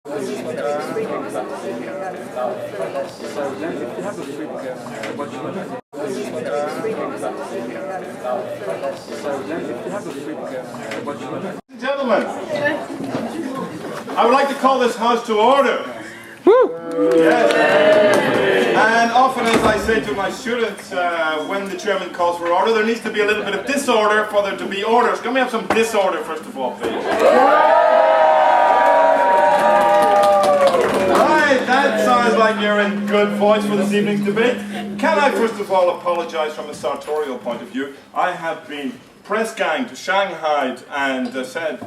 Gentlemen, I would like to call this house to order. Yes. And often, as I say to my students, when the chairman calls for order, there needs to be a little bit of disorder for there to be orders. Can we have some disorder first of all, please? Right, that sounds like you're in good voice for this evening's debate. Can I first of all apologize from a sartorial point of view? I have been press ganged to Shanghai and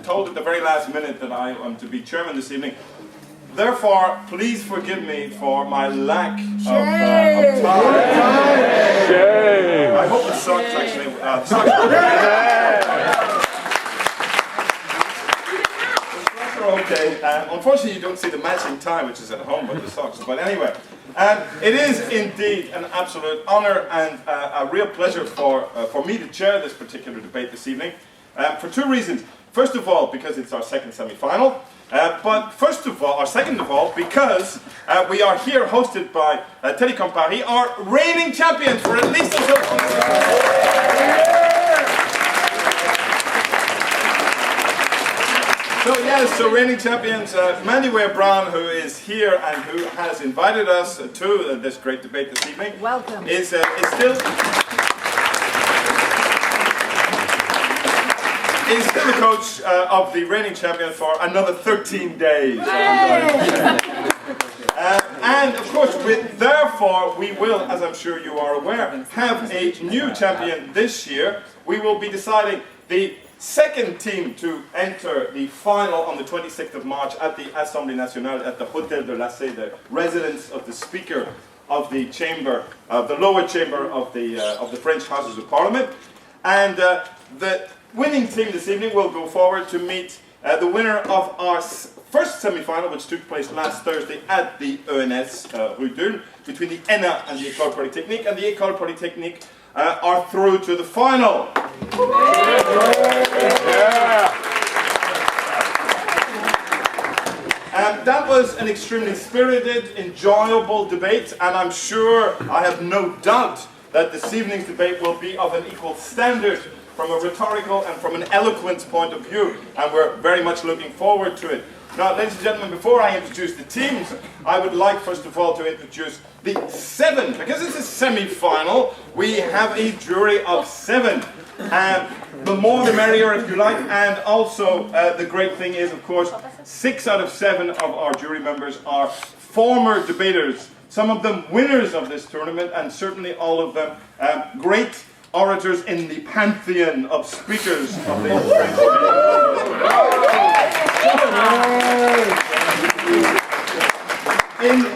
told at the very last minute that I am to be chairman this evening. Therefore, please forgive me for my lack of time. Shame. I hope the socks actually. Okay. Unfortunately, you don't see the matching tie, which is at home with the socks. But anyway, it is indeed an absolute honour and a real pleasure for me to chair this particular debate this evening, for two reasons. First of all, because it's our second semi-final. But first of all, or second of all, because we are here hosted by Telecom Paris, our reigning champions for at least until So reigning champions, Mandy Weyer-Brown, who is here and who has invited us to this great debate this evening. Welcome. Is still the coach of the reigning champion for another 13 days. And of course, therefore, we will, as I'm sure you are aware, have a new champion this year. We will be deciding the second team to enter the final on the 26th of March at the Assemblée Nationale at the Hôtel de l'Assé, the residence of the Speaker of the Chamber, the lower chamber of the French Houses of Parliament. And the winning team this evening will go forward to meet the winner of our first semi-final, which took place last Thursday at the ENS Rue d'Ulm, between the ENA and the École Polytechnique, and the École Polytechnique are through to the final. That was an extremely spirited, enjoyable debate, and I'm sure, I have no doubt, that this evening's debate will be of an equal standard from a rhetorical and from an eloquence point of view, and we're very much looking forward to it. Now, ladies and gentlemen, before I introduce the teams, I would like first of all to introduce the 7. Because it's a semi-final, we have a jury of 7. The more the merrier, if you like, and also the great thing is, of course, 6 out of 7 of our jury members are former debaters, some of them winners of this tournament, and certainly all of them great orators in the pantheon of speakers of the French.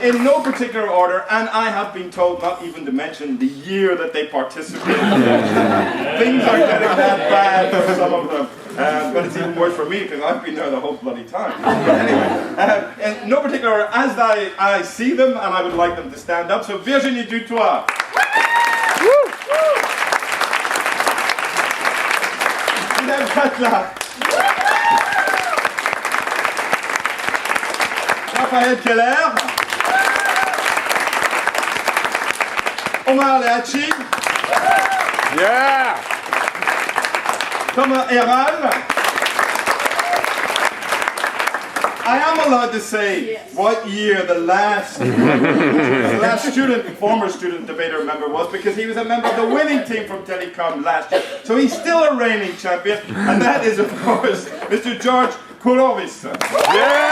In no particular order, and I have been told not even to mention the year that they participated. Things are getting that bad for some of them, but it's even worse for me because I've been there the whole bloody time. But anyway, in no particular order, as I see them, and I would like them to stand up. So Virginie Duthoit. Guillem Catlla. Raphael Keller. Omar Layachi. Yeah. Ayral. I am allowed to say what year the last former student debater member was, because he was a member of the winning team from Telecom last year. So he's still a reigning champion, and that is, of course, Mr. George Koulouris. Yeah!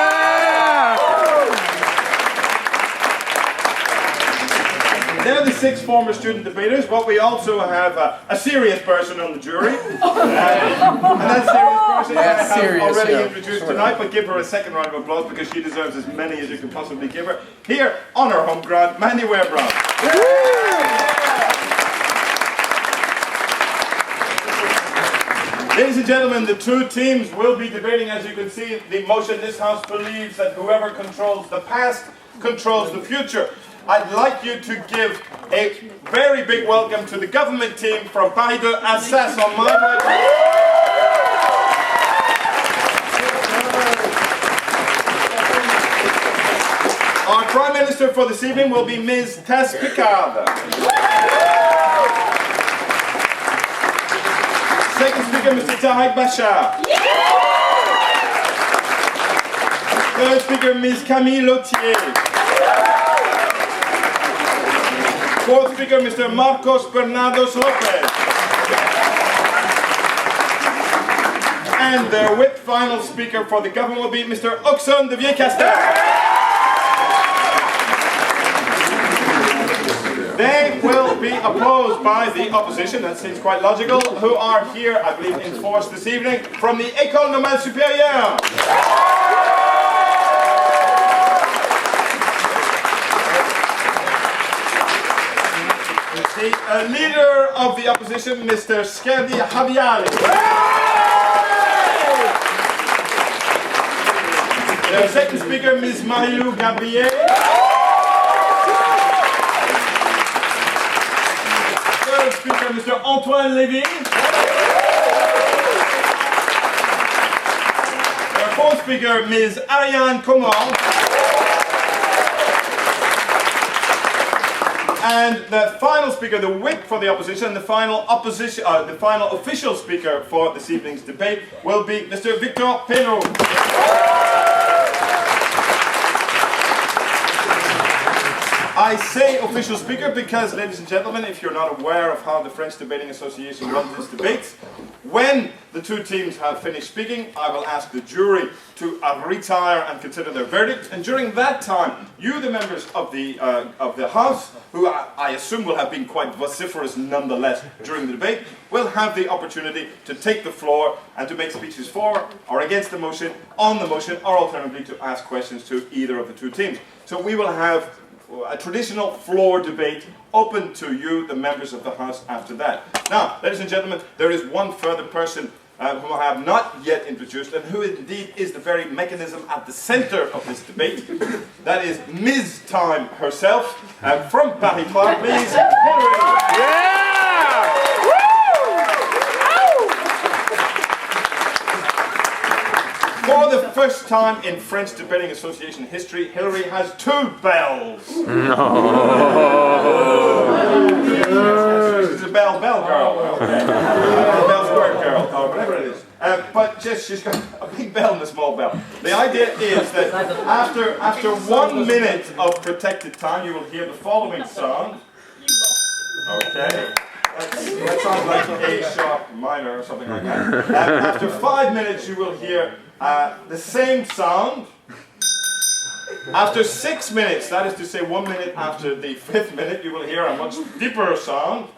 They're the 6 former student debaters, but we also have a serious person on the jury. And that serious person I have already introduced tonight, but give her a second round of applause because she deserves as many as you can possibly give her. Here, on her home ground, Mandy Weyer-Brown. Ladies and gentlemen, the 2 teams will be debating. As you can see, the motion this House believes that whoever controls the past controls the future. I'd like you to give a very big welcome to the government team from Paris 2 Assas on my right. Our Prime Minister for this evening will be Ms. Tess Pickard. Second speaker, Mr. Tarek Bacha. Third speaker, Ms. Camille Lautier. Fourth speaker, Mr. Marcos Bernados Lopez. And their whip final speaker for the government will be Mr. Auxonne de Castel. They will be opposed by the opposition, that seems quite logical, who are here, I believe, in force this evening from the École Normale Supérieure. The leader of the opposition, Mr. Skerdi Haviari. The second speaker, Ms. Marylou Gabrie. Third speaker, Mr. Antoine Levy. The fourth speaker, Ms. Ariane Komorn. And the final speaker, the whip for the opposition, the final official speaker for this evening's debate will be Mr. Victor Penaud. I say official speaker because, ladies and gentlemen, if you're not aware of how the French Debating Association runs its debates, when the two teams have finished speaking, I will ask the jury to retire and consider their verdict. And during that time, you, the members of the House, who I assume will have been quite vociferous nonetheless during the debate, will have the opportunity to take the floor and to make speeches for or against the motion, on the motion, or alternatively to ask questions to either of the two teams. So we will have a traditional floor debate open to you, the members of the House, after that. Now, ladies and gentlemen, there is one further person whom I have not yet introduced, and who indeed is the very mechanism at the center of this debate. That is Ms. Time herself, from Paris, please, Hillary. Yeah! For the first time in French Debating Association history, Hillary has two bells. She's a bell girl. Okay. Bell square girl, or whatever it is. But she's got a big bell and a small bell. The idea is that after 1 minute of protected time, you will hear the following song. Okay. That sounds like A sharp minor or something like that. After 5 minutes, you will hear the same sound. After 6 minutes, that is to say 1 minute after the 5th minute, you will hear a much deeper sound.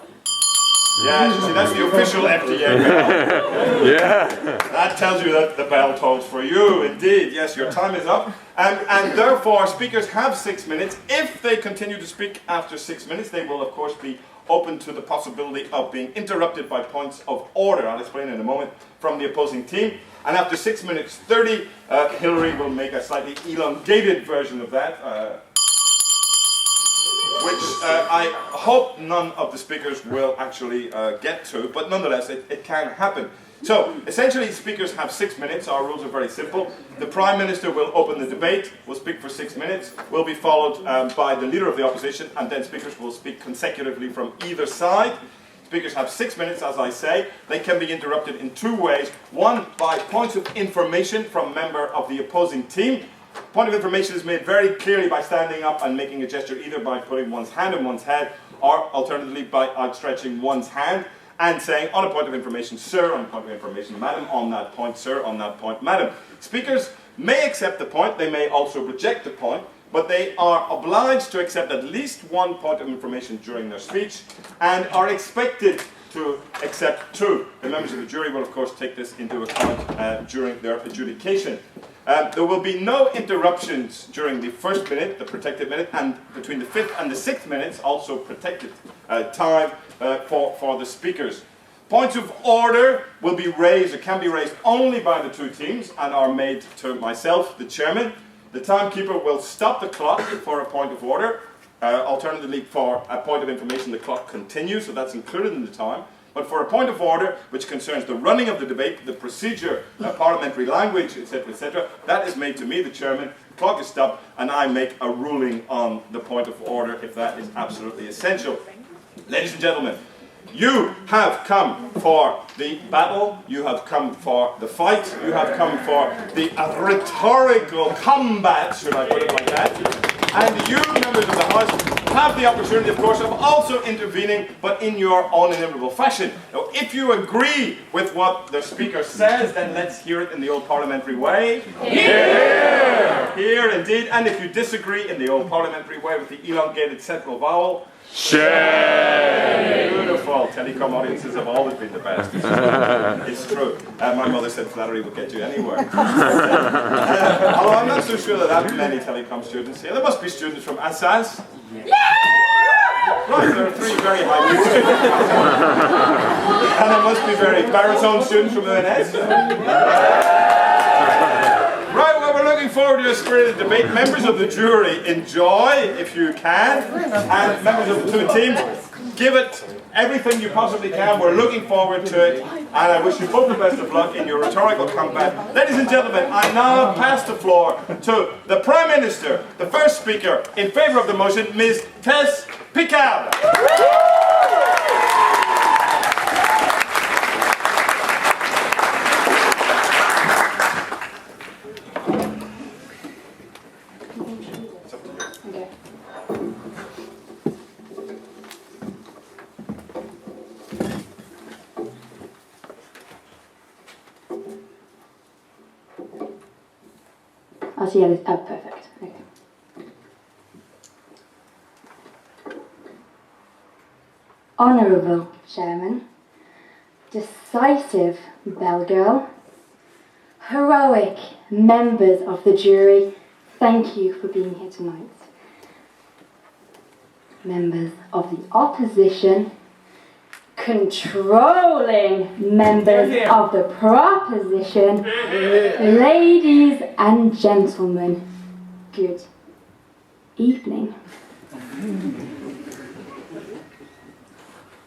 Yeah, you see, that's the official FDA bell. Yeah. That tells you that the bell tolls for you, indeed. Yes, your time is up. And therefore, speakers have 6 minutes. If they continue to speak after 6 minutes, they will, of course, be open to the possibility of being interrupted by points of order. I'll explain in a moment, from the opposing team. And after 6 minutes 30, Hillary will make a slightly elongated version of that, which I hope none of the speakers will actually get to, but nonetheless, it can happen. So, essentially, speakers have 6 minutes. Our rules are very simple. The Prime Minister will open the debate, will speak for 6 minutes, will be followed by the Leader of the Opposition, and then speakers will speak consecutively from either side. Speakers have 6 minutes, as I say. They can be interrupted in two ways. One, by points of information from a member of the opposing team. Point of information is made very clearly by standing up and making a gesture, either by putting one's hand on one's head, or alternatively by outstretching one's hand and saying, on a point of information, sir, on a point of information, madam, on that point, sir, on that point, madam. Speakers may accept the point, they may also reject the point, but they are obliged to accept at least one point of information during their speech and are expected to accept two. The members of the jury will, of course, take this into account during their adjudication. There will be no interruptions during the first minute, the protected minute, and between the 5th and the 6th minutes, also protected time for the speakers. Points of order will be raised, or can be raised only by the two teams, and are made to myself, the chairman. The timekeeper will stop the clock for a point of order. Alternatively, for a point of information, the clock continues, so that's included in the time. But but for a point of order which concerns the running of the debate, the procedure, parliamentary language, etc., that is made to me, the chairman. The clock is stopped, and I make a ruling on the point of order if that is absolutely essential. Ladies and gentlemen, you have come for the battle, you have come for the fight, you have come for the rhetorical combat, should I put it like that, and you, members of the House, have the opportunity, of course, of also intervening, but in your own inimitable fashion. Now, if you agree with what the Speaker says, then let's hear it in the old parliamentary way. Hear! Hear, indeed. And if you disagree in the old parliamentary way with the elongated central vowel, shame! Beautiful. Telecom audiences have always been the best. It's true. My mother said flattery would get you anywhere. Although I'm not so sure that many Telecom students here. There must be students from Assas. Right, there are 3 very high students. And there must be very baritone students from ENS. Right, well, we're looking forward to a spirited debate. Members of the jury, enjoy if you can. And members of the 2 teams, give it everything you possibly can. We're looking forward to it. And I wish you both the best of luck in your rhetorical combat. Ladies and gentlemen, I now pass the floor to the Prime Minister, the first speaker, in favour of the motion, Ms. Tess Pickard. Oh, so yeah, oh, perfect. Okay. Honourable Chairman, decisive bell girl, heroic members of the jury, thank you for being here tonight. Members of the opposition, controlling members of the proposition, ladies and gentlemen, good evening.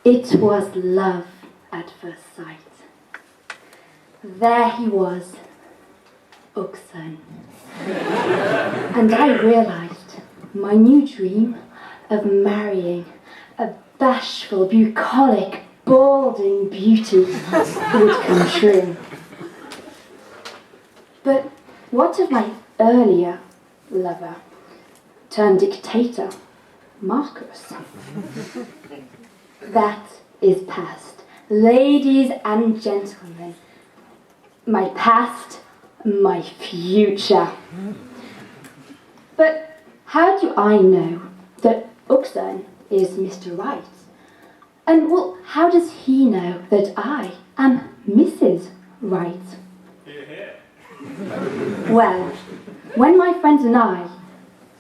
It was love at first sight. There he was, Auxonne. And I realized my new dream of marrying a bashful, bucolic, balding beauty would come true. But what of my earlier lover, turned dictator, Marcus? That is past. Ladies and gentlemen, my past, my future. But how do I know that Auxonne is Mr. Right? And well, how does he know that I am Mrs. Right? Well, when my friends and I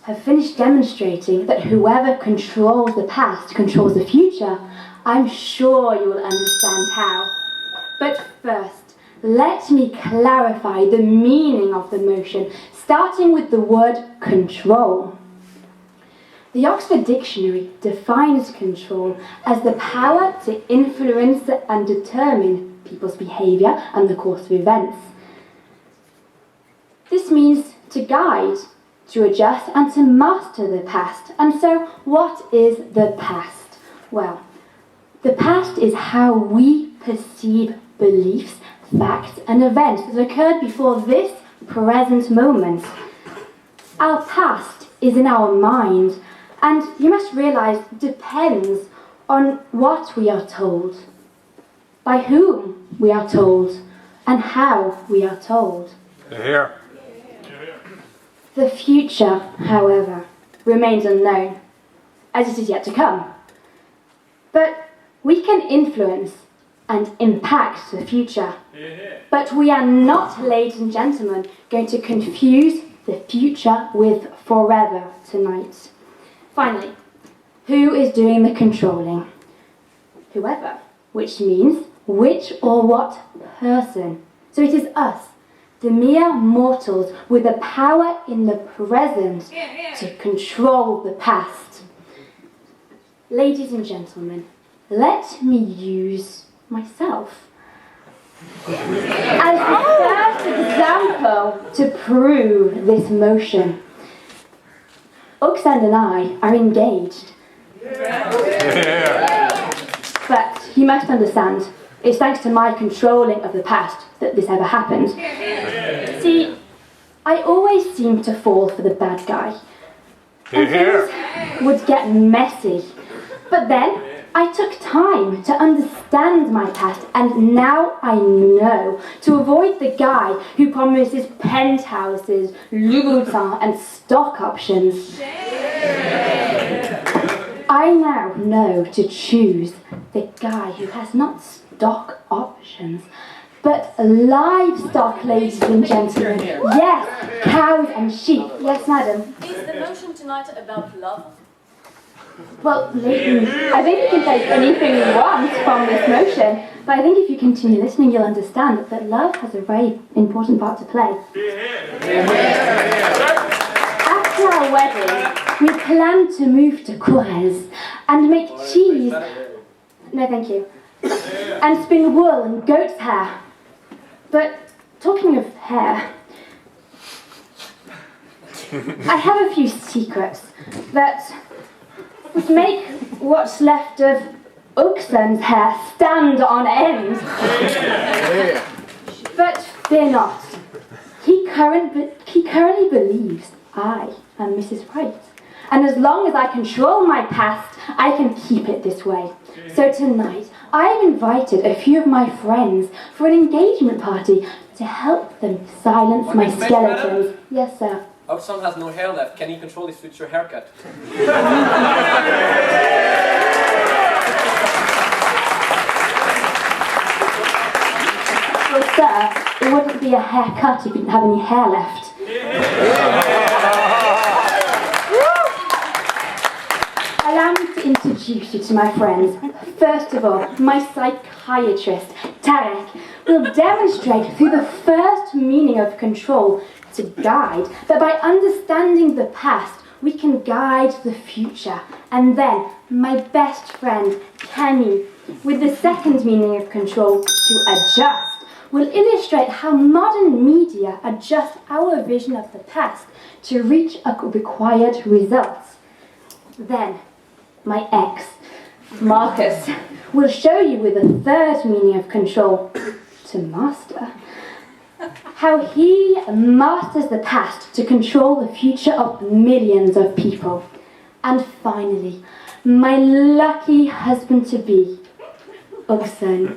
have finished demonstrating that whoever controls the past controls the future, I'm sure you will understand how. But first, let me clarify the meaning of the motion, starting with the word control. The Oxford Dictionary defines control as the power to influence and determine people's behaviour and the course of events. This means to guide, to adjust and to master the past. And so, what is the past? Well, the past is how we perceive beliefs, facts and events that occurred before this present moment. Our past is in our mind, and you must realise depends on what we are told, by whom we are told, and how we are told. Here. The future, however, remains unknown, as it is yet to come. But we can influence and impact the future. But we are not, ladies and gentlemen, going to confuse the future with forever tonight. Finally, who is doing the controlling? Whoever, which means which or what person. So it is us, the mere mortals with the power in the present to control the past. Ladies and gentlemen, let me use myself. As the first example to prove this motion, Auxonne and I are engaged. But you must understand, it's thanks to my controlling of the past that this ever happened. See, I always seem to fall for the bad guy. And things would get messy. But then I took time to understand my past, and now I know to avoid the guy who promises penthouses, Louboutin, and stock options. I now know to choose the guy who has not stock options, but livestock, ladies and gentlemen. Yes, cows and sheep. Yes, madam. Is the motion tonight about love? Well, ladies, I think you can take anything you want from this motion, but I think if you continue listening, you'll understand that love has a very important part to play. After our wedding, we planned to move to Koulouris and make cheese. No, thank you. And spin wool and goat's hair. But talking of hair, I have a few secrets that would make what's left of Auxonne's hair stand on end. But fear not. He currently believes I am Mrs. Right. And as long as I control my past, I can keep it this way. So tonight, I have invited a few of my friends for an engagement party to help them silence my skeletons. Yes, sir. Auxonne has no hair left. Can he control his future haircut? Well, sir, it wouldn't be a haircut if you didn't have any hair left. Allow me to introduce you to my friends. First of all, my psychiatrist, Tarek, will demonstrate through the first meaning of control to guide, that by understanding the past, we can guide the future. And then, my best friend, Camille, with the second meaning of control, to adjust, will illustrate how modern media adjust our vision of the past to reach a required results. Then, my ex, Marcus, will show you with the third meaning of control, to master, how he masters the past to control the future of millions of people. And finally, my lucky husband-to-be, Auxonne,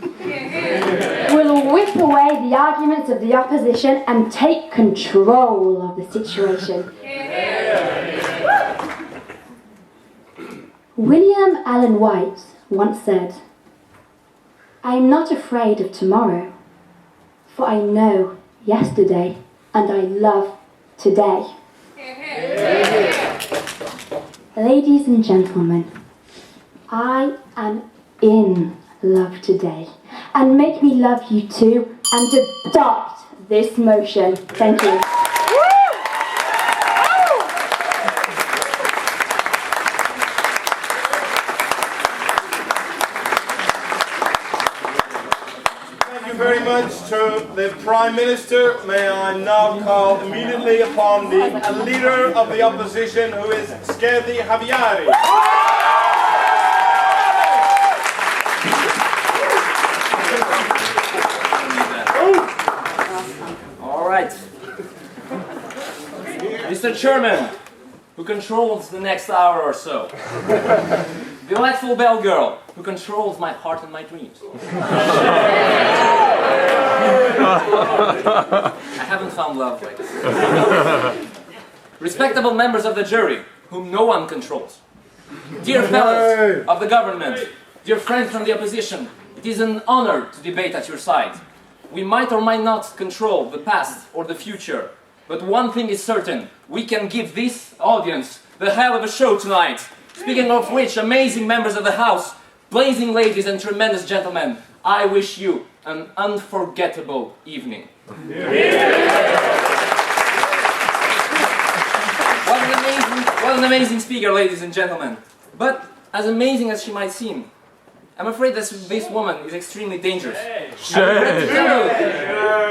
will whip away the arguments of the opposition and take control of the situation. William Allen White once said, "I am not afraid of tomorrow, for I know yesterday and I love today." Ladies and gentlemen, I am in love today, and make me love you too and adopt this motion. Thank you. Very much to the Prime Minister. May I now call immediately upon the leader of the opposition, who is Skerdi Haviari. All right. Mr. Chairman, who controls the next hour or so. Delightful bell girl, who controls my heart and my dreams. I haven't found love like this. Respectable members of the jury, whom no one controls. Dear fellows of the government, dear friends from the opposition, it is an honor to debate at your side. We might or might not control the past or the future, but one thing is certain, we can give this audience the hell of a show tonight. Speaking of which, amazing members of the House, blazing ladies and tremendous gentlemen, I wish you an unforgettable evening. What an amazing speaker, ladies and gentlemen. But as amazing as she might seem, I'm afraid that this woman is extremely dangerous. I regret to tell you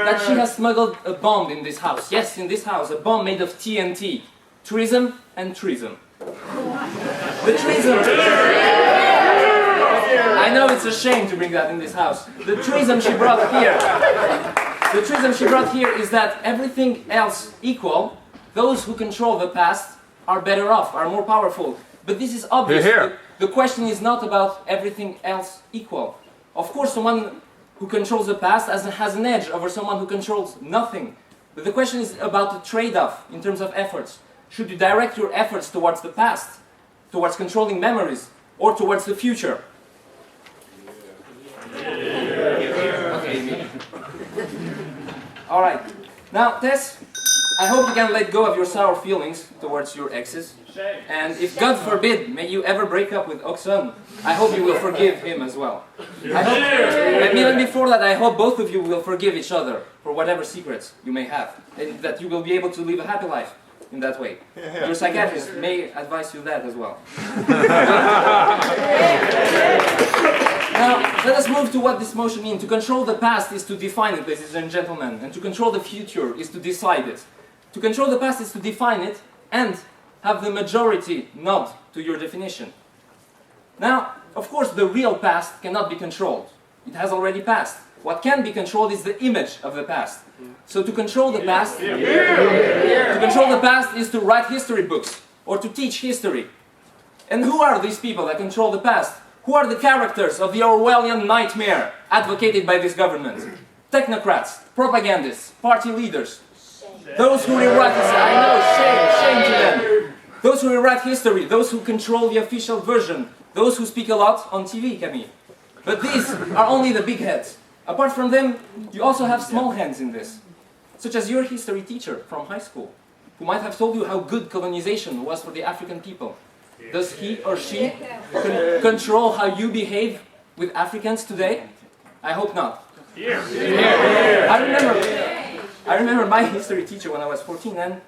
that she has smuggled a bomb in this house. Yes, in this house, a bomb made of TNT. Treason and treason. The treason. I know it's a shame to bring that in this house. The treason she brought here. The treason she brought here is that everything else equal, those who control the past are better off, are more powerful. But this is obvious. The question is not about everything else equal. Of course, someone who controls the past has an edge over someone who controls nothing. But the question is about the trade-off in terms of efforts. Should you direct your efforts towards the past, towards controlling memories, or towards the future? Okay. All right. Now, Tess, I hope you can let go of your sour feelings towards your exes. And if God forbid, may you ever break up with Auxonne, I hope you will forgive him as well. And even before that, I hope both of you will forgive each other for whatever secrets you may have, and that you will be able to live a happy life in that way. Your psychiatrist may advise you that as well. Now, let us move to what this motion means. To control the past is to define it, ladies and gentlemen, and to control the future is to decide it. To control the past is to define it and have the majority nod to your definition. Now, of course, the real past cannot be controlled. It has already passed. What can be controlled is the image of the past. So to control the past, is to write history books or to teach history. And who are these people that control the past? Who are the characters of the Orwellian nightmare advocated by this government? Technocrats, propagandists, party leaders. Those who rewrite history. I know, shame to them. Those who rewrite history, those who control the official version, those who speak a lot on TV, Camille. But these are only the big heads. Apart from them, you also have small hands in this, such as your history teacher from high school, who might have told you how good colonization was for the African people. Does he or she control how you behave with Africans today? I hope not. I remember my history teacher when I was 14, and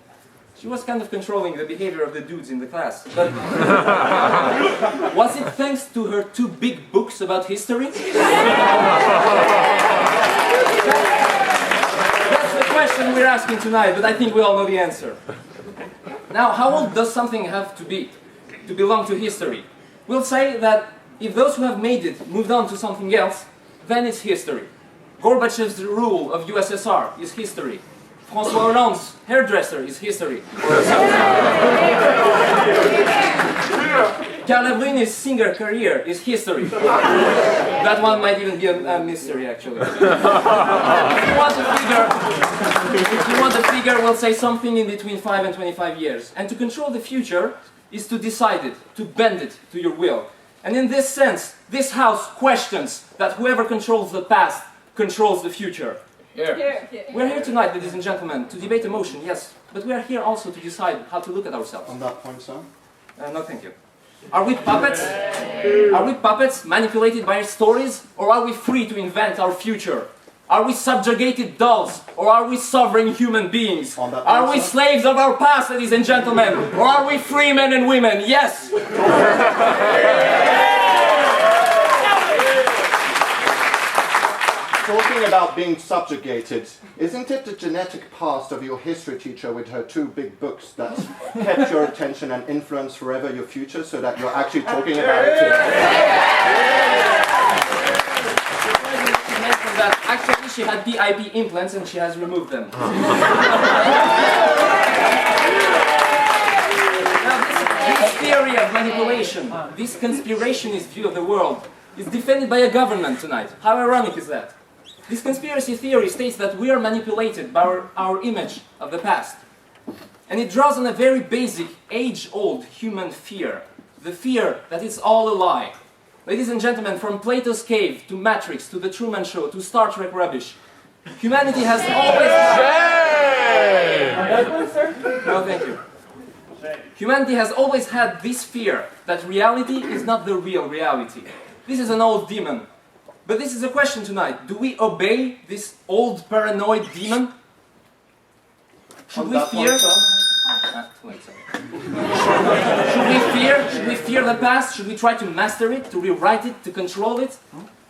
she was kind of controlling the behavior of the dudes in the class. But was it thanks to her 2 big books about history? That's the question we're asking tonight, but I think we all know the answer. Now, how old does something have to be to belong to history? We'll say that if those who have made it moved on to something else, then it's history. Gorbachev's rule of USSR is history. François Hollande's hairdresser is history. Carla Bruni's singer career is history. That one might even be a mystery, actually. If you want a figure, we'll say something in between 5 and 25 years. And to control the future is to decide it, to bend it to your will. And in this sense, this house questions that whoever controls the past controls the future. We're here tonight, ladies and gentlemen, to debate emotion, yes, but we are here also to decide how to look at ourselves. On that point, sir? No, thank you. Are we puppets? Are we puppets manipulated by our stories, or are we free to invent our future? Are we subjugated dolls, or are we sovereign human beings? Are we slaves of our past, ladies and gentlemen, or are we free men and women? Yes! Talking about being subjugated, isn't it the genetic past of your history teacher with her 2 big books that kept your attention and influenced forever your future, so that you're actually talking about it today? Actually, she had PIP implants and she has removed them. Now, this theory of manipulation, this conspirationist view of the world, is defended by a government tonight. How ironic is that? This conspiracy theory states that we are manipulated by our image of the past. And it draws on a very basic, age-old human fear. The fear that it's all a lie. Ladies and gentlemen, from Plato's cave, to Matrix, to The Truman Show, to Star Trek rubbish, humanity has always... No, thank you. Humanity has always had this fear that reality is not the real reality. This is an old demon. But this is a question tonight. Do we obey this old paranoid demon? Should we fear? Should we Should we fear the past? Should we try to master it, to rewrite it, to control it?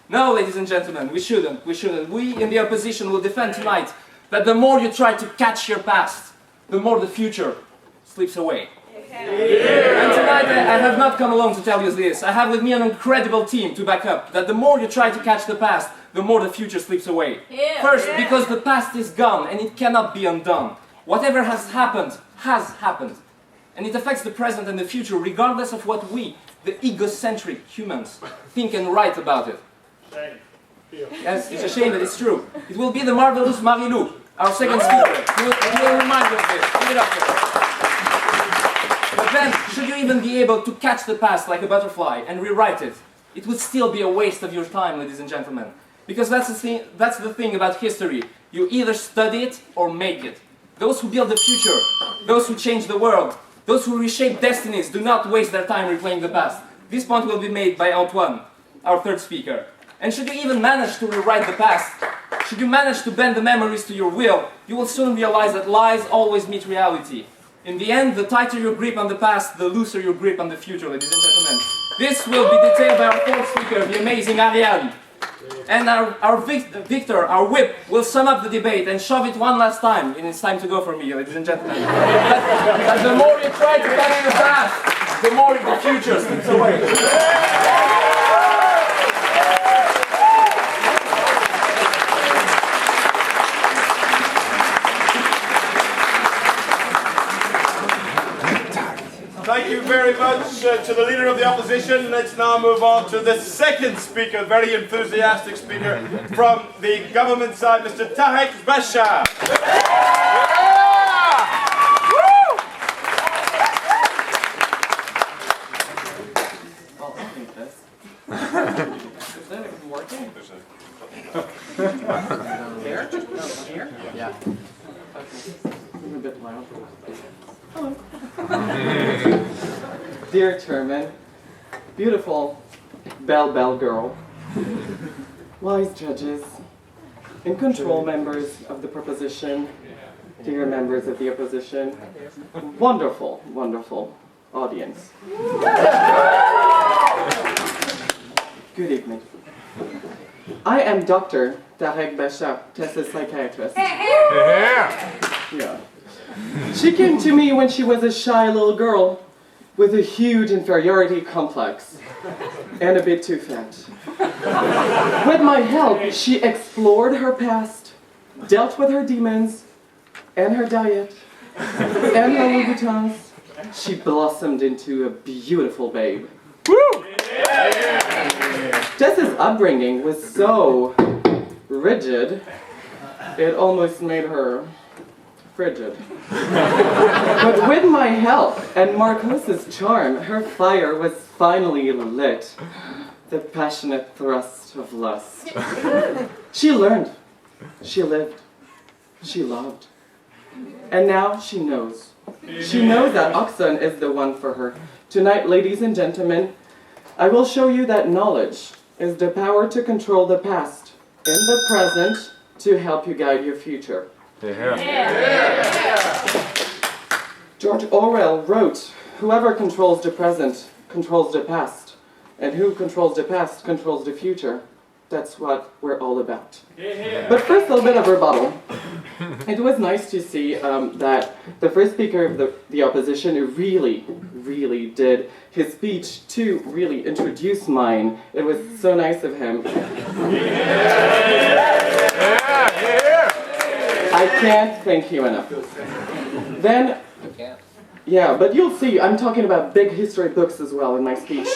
No, ladies and gentlemen, we shouldn't. We in the opposition will defend tonight that the more you try to catch your past, the more the future slips away. And tonight I have not come alone to tell you this. I have with me an incredible team to back up that the more you try to catch the past, the more the future slips away. First, because the past is gone and it cannot be undone. Whatever has happened, and it affects the present and the future regardless of what we, the egocentric humans, think and write about it. Yes, it's a shame that it's true. It will be the marvelous Marylou, our second speaker. He will remind you of this. Give it up for her. But then, should you even be able to catch the past like a butterfly and rewrite it, it would still be a waste of your time, ladies and gentlemen. Because that's the thing about history. You either study it or make it. Those who build the future, those who change the world, those who reshape destinies do not waste their time replaying the past. This point will be made by Antoine, our third speaker. And should you even manage to rewrite the past, should you manage to bend the memories to your will, you will soon realize that lies always meet reality. In the end, the tighter your grip on the past, the looser your grip on the future, ladies and gentlemen. This will be detailed by our fourth speaker, the amazing Ariane. And our Victor, our whip, will sum up the debate and shove it one last time, and it's time to go for me, ladies and gentlemen. That the more you try to catch the past, the more the future slips away. Thank you very much to the Leader of the Opposition. Let's now move on to the second speaker, very enthusiastic speaker from the government side, Mr. Tarek Bacha. Dear Chairman, beautiful Bell girl, wise judges, and control members of the proposition, dear members of the opposition, wonderful, wonderful audience. Good evening. I am Dr. Tarek Bacha, Tess's psychiatrist. Yeah. She came to me when she was a shy little girl with a huge inferiority complex and a bit too fat. With my help, she explored her past, dealt with her demons and her diet and her Louboutins. She blossomed into a beautiful babe. Woo! Tess's upbringing was so rigid, it almost made her frigid. But with my help and Marcos's charm, her fire was finally lit. The passionate thrust of lust. She learned, she lived, she loved. And now she knows. She knows that Auxonne is the one for her. Tonight, ladies and gentlemen, I will show you that knowledge is the power to control the past in the present to help you guide your future. George Orwell wrote, "Whoever controls the present controls the past, and who controls the past controls the future." That's what we're all about. But first, a little bit of rebuttal. It was nice to see that the first speaker of the opposition really did his speech to really introduce mine. It was so nice of him. I can't thank you enough. Then, yeah, but you'll see, I'm talking about big history books as well in my speech.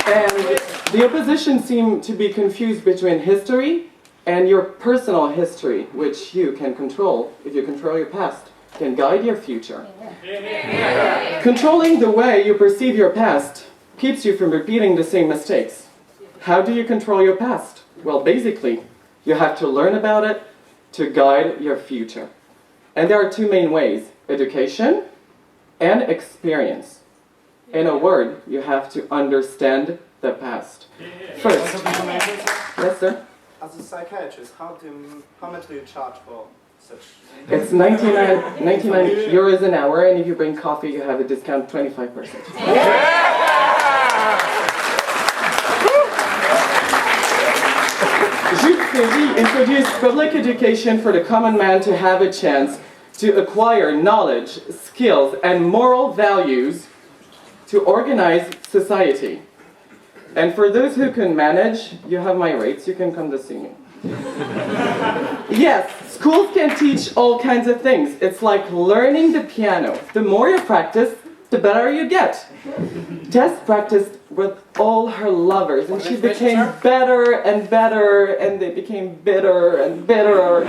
And the opposition seemed to be confused between history and your personal history, which you can control. If you control your past, can guide your future. Controlling the way you perceive your past keeps you from repeating the same mistakes. How do you control your past? Well, basically, you have to learn about it to guide your future. And there are two main ways: education and experience. In a word, you have to understand the past. First, yes, sir? As a psychiatrist, how much do you charge for It's 99 euros an hour, and if you bring coffee, you have a discount 25%. Jules Ferry introduced public education for the common man to have a chance to acquire knowledge, skills, and moral values to organize society. And for those who can manage, you have my rates, you can come to see me. Yes, schools can teach all kinds of things. It's like learning the piano. The more you practice, the better you get. Tess practiced with all her lovers, and she became better and better, and they became bitter and bitter.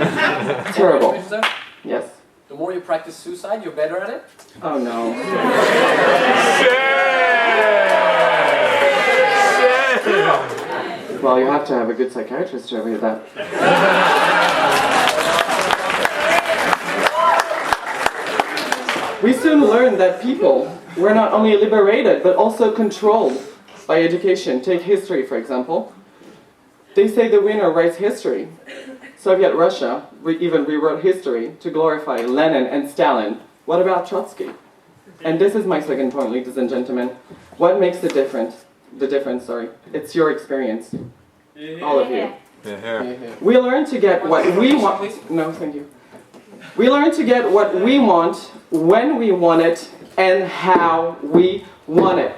Terrible. Yes. The more you practice suicide, you're better at it? Oh no. Well, you have to have a good psychiatrist to read that. We soon learned that people were not only liberated, but also controlled by education. Take history, for example. They say the winner writes history. Soviet Russia even rewrote history to glorify Lenin and Stalin. What about Trotsky? And this is my second point, ladies and gentlemen. What makes the difference? It's your experience. All of you. We learn to get what we want. No, thank you. We learn to get what we want, when we want it, and how we want it.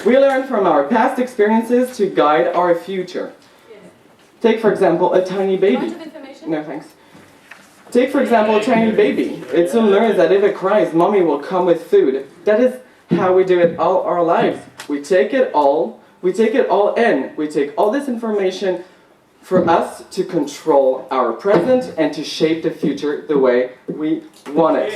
We learn from our past experiences to guide our future. Take, for example, a tiny baby. No, thanks. Take, for example, a tiny baby. It soon learns that if it cries, mommy will come with food. That is how we do it all our lives. We take it all in. We take all this information for us to control our present and to shape the future the way we want it.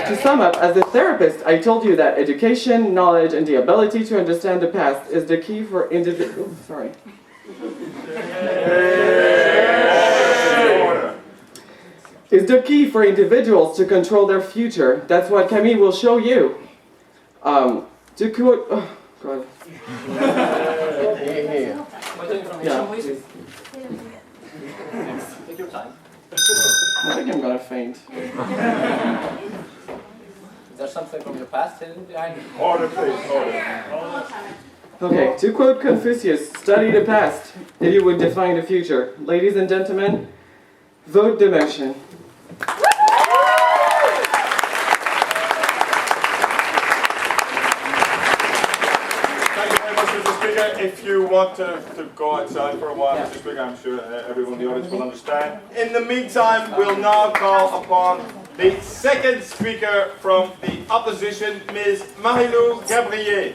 To sum up, as a therapist, I told you that education, knowledge, and the ability to understand the past is the key for individuals. Is the key for individuals to control their future. That's what Camille will show you. To quote, oh God. Yeah, please. Take your time. I think I'm gonna faint. Is there something from your past hidden behind you? Order, please. Order. Okay, to quote Confucius, study the past if you would define the future. Ladies and gentlemen, vote the motion. If you want to go outside for a while, Mr. Speaker, I'm sure everyone in the audience will understand. In the meantime, we'll now call upon the second speaker from the opposition, Ms. Marylou Gabrie.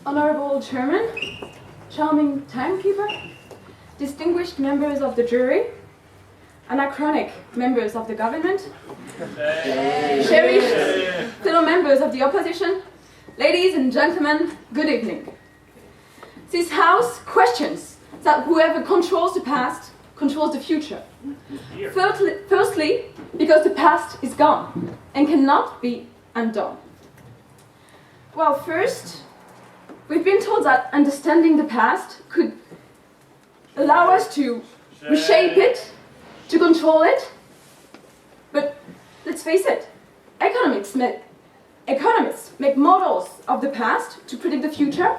Honorable Chairman, charming timekeeper, distinguished members of the jury, anachronic members of the government, cherished fellow members of the opposition, ladies and gentlemen, good evening. This House questions that whoever controls the past controls the future. Firstly, because the past is gone and cannot be undone. Well, first, we've been told that understanding the past could allow us to reshape it, to control it. But let's face it, economists make models of the past to predict the future,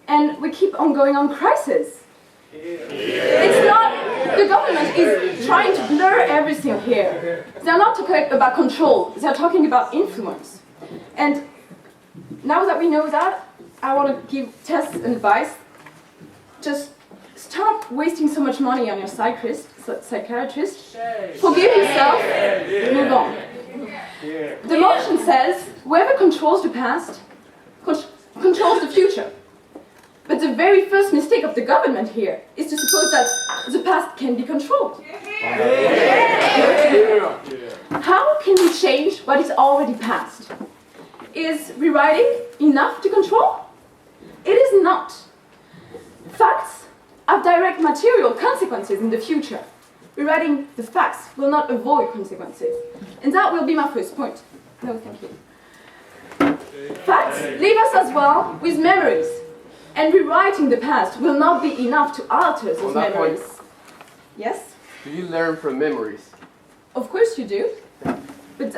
and we keep on going on crisis. It's not, the government is trying to blur everything here. They're not talking about control, they're talking about influence. And now that we know that, I want to give Tess an advice. Just stop wasting so much money on your psychiatrist. Forgive yourself, move on. The motion says, whoever controls the past, controls the future. But the very first mistake of the government here is to suppose that the past can be controlled. How can we change what is already past? Is rewriting enough to control? It is not. Facts have direct material consequences in the future. Rewriting the facts will not avoid consequences. And that will be my first point. No, thank you. Facts leave us as well with memories. And rewriting the past will not be enough to alter those memories. Yes? Do you learn from memories? Of course you do. But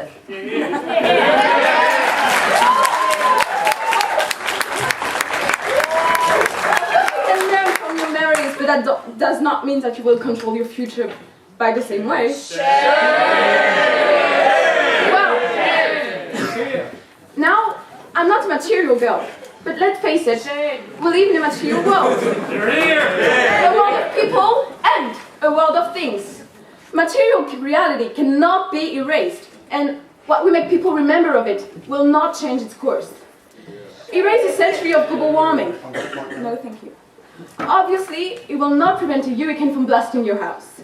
but that does not mean that you will control your future by the same way. Well, now, I'm not a material girl, but let's face it, we live in a material world. A world of people and a world of things. Material reality cannot be erased, and what we make people remember of it will not change its course. Erase a century of global warming. No, thank you. Obviously, it will not prevent a hurricane from blasting your house.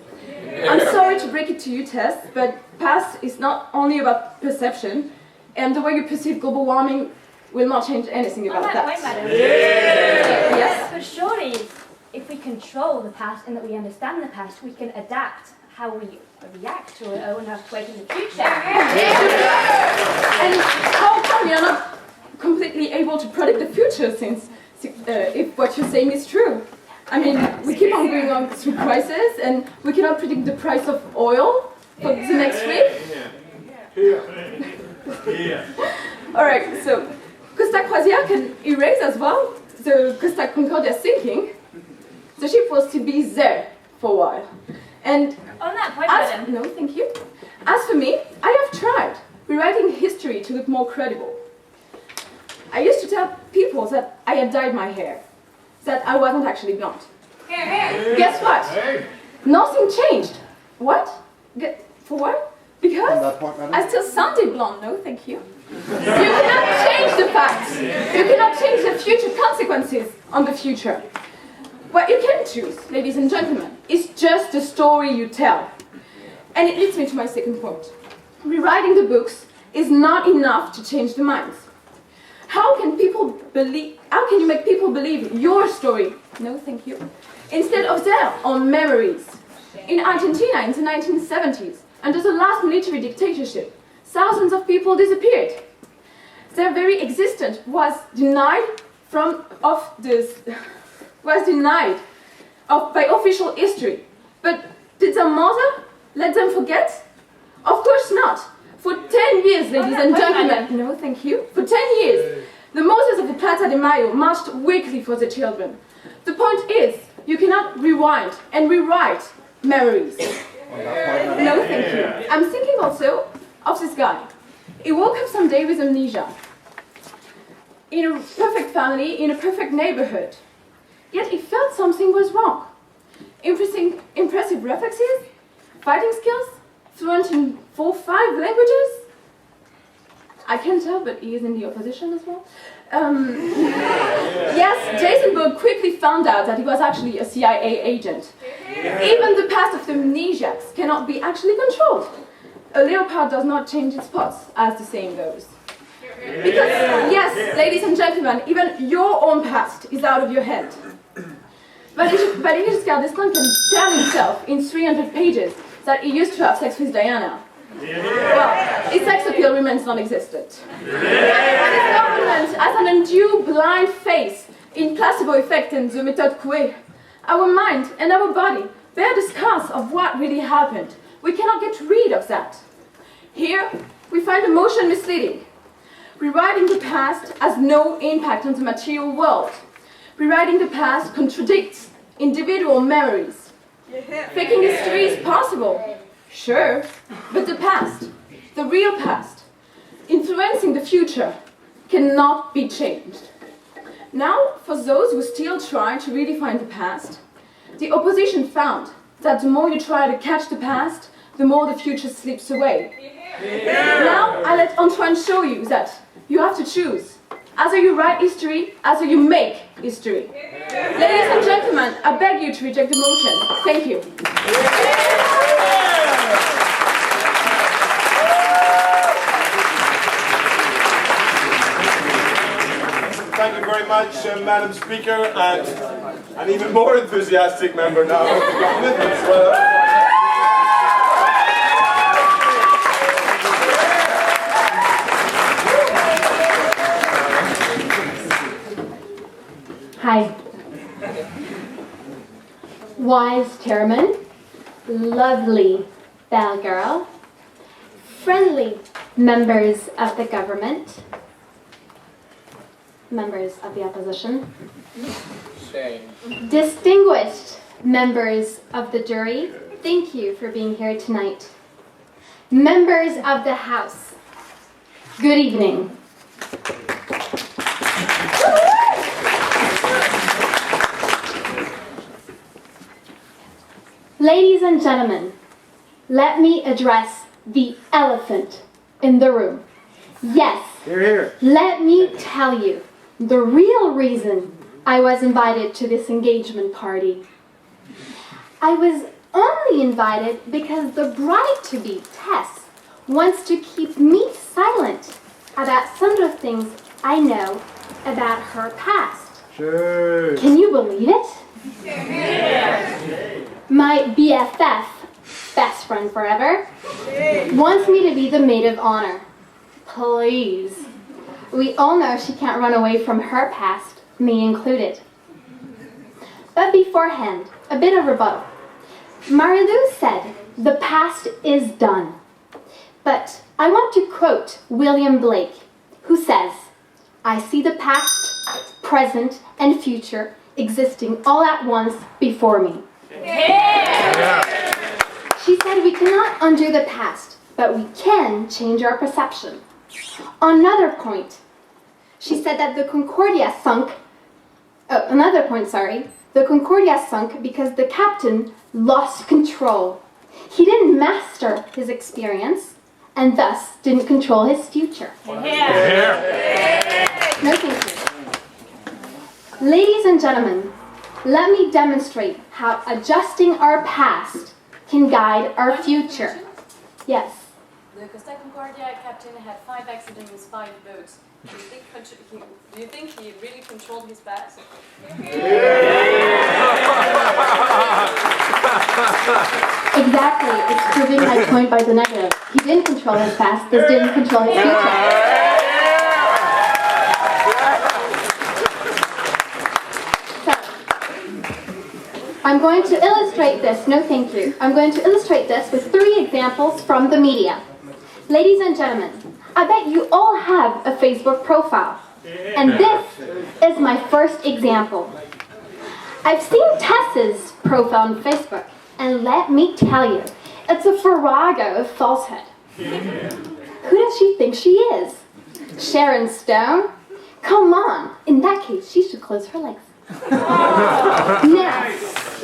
I'm sorry to break it to you, Tess, but past is not only about perception, and the way you perceive global warming will not change anything about that. Wait, madam. Yes? But surely, if we control the past and that we understand the past, we can adapt how we react to an earthquake in the future. And how come you're not completely able to predict the future since if what you're saying is true? I mean, we keep on going on through crisis and we cannot predict the price of oil for the next week. Alright, so Costa Croisière can erase as well the Costa Concordia sinking. The ship will still be there for a while. And on that point, no, thank you. As for me, I have tried rewriting history to look more credible. I used to tell people that I had dyed my hair, that I wasn't actually blonde. Guess what? Nothing changed. What? For what? Because I still sounded blonde. No, thank you. You cannot change the facts. You cannot change the future consequences on the future. What you can choose, ladies and gentlemen, is just the story you tell. And it leads me to my second point. Rewriting the books is not enough to change the minds. How can you make people believe your story? No, thank you. Instead of their own memories. In Argentina in the 1970s, under the last military dictatorship, thousands of people disappeared. Their very existence was denied by official history. But did their mother let them forget? Of course not. For 10 years, ladies and gentlemen, no, thank you. For 10 years, the mothers of the Plaza de Mayo marched weekly for the children. The point is, you cannot rewind and rewrite memories. No, thank you. I'm thinking also of this guy. He woke up someday with amnesia. In a perfect family, in a perfect neighborhood. Yet he felt something was wrong. Impressive reflexes, fighting skills, fluent in 4-5 languages. I can't tell, but he is in the opposition as well. Yes, Jason Bourne quickly found out that he was actually a CIA agent. Even the past of the amnesiacs cannot be actually controlled. A leopard does not change its spots, as the saying goes. Because, yes, ladies and gentlemen, even your own past is out of your head. But Giscard d'Estaing can tell himself in 300 pages that he used to have sex with Diana. Well, his sex appeal remains non-existent. His government has an undue blind faith in placebo effect and the méthode Coué. Our mind and our body bear the scars of what really happened. We cannot get rid of that. Here, we find emotion misleading. Rewriting the past has no impact on the material world. Rewriting the past contradicts individual memories. Faking history is possible, sure, but the past, the real past, influencing the future, cannot be changed. Now, for those who still try to redefine the past, the opposition found that the more you try to catch the past, the more the future slips away. Now, I let Antoine show you that you have to choose. Either you write history, either you make history. Ladies and gentlemen, I beg you to reject the motion. Thank you. Thank you very much, Madam Speaker. And an even more enthusiastic member now of the government as well. Hi. Wise chairman, lovely bell girl, friendly members of the government, members of the opposition, distinguished members of the jury, thank you for being here tonight. Members of the House, good evening. Ladies and gentlemen, let me address the elephant in the room. Yes, let me tell you the real reason I was invited to this engagement party. I was only invited because the bride-to-be, Tess, wants to keep me silent about some of the things I know about her past. Sure. Can you believe it? Yeah. My BFF, best friend forever, wants me to be the maid of honor. Please. We all know she can't run away from her past, me included. But beforehand, a bit of rebuttal. Marylou said, the past is done. But I want to quote William Blake, who says, I see the past, present, and future existing all at once before me. Yeah. She said we cannot undo the past, but we can change our perception. On another point, she said that the Concordia sunk, the Concordia sunk because the captain lost control. He didn't master his experience and thus didn't control his future. Yeah. No, thank you. Ladies and gentlemen, let me demonstrate how adjusting our past can guide our future. Yes. The Castel Concordia captain had 5 accidents with 5 boats. Do you think he really controlled his past? Exactly. It's proving my point by the negative. He didn't control his past, this didn't control his future. I'm going to illustrate this, no thank you. I'm going to illustrate this with 3 examples from the media. Ladies and gentlemen, I bet you all have a Facebook profile. And this is my first example. I've seen Tess's profile on Facebook, and let me tell you, it's a farrago of falsehood. Who does she think she is? Sharon Stone? Come on, in that case, she should close her legs. Now,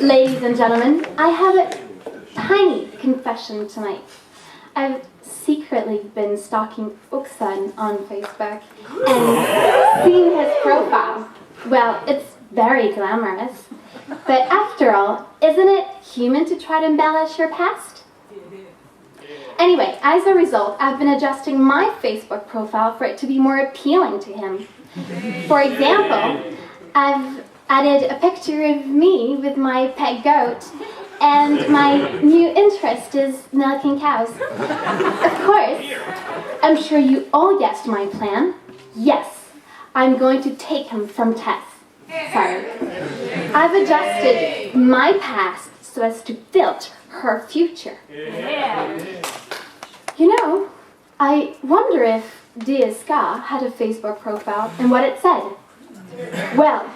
ladies and gentlemen, I have a tiny confession tonight. I've secretly been stalking Auxonne on Facebook and seen his profile. Well, it's very glamorous. But after all, isn't it human to try to embellish your past? Anyway, as a result, I've been adjusting my Facebook profile for it to be more appealing to him. For example, I've added a picture of me with my pet goat, and my new interest is milking cows. Of course, I'm sure you all guessed my plan. Yes, I'm going to take him from Tess. Sorry. I've adjusted my past so as to filter her future. You know, I wonder if DSK had a Facebook profile and what it said. Well,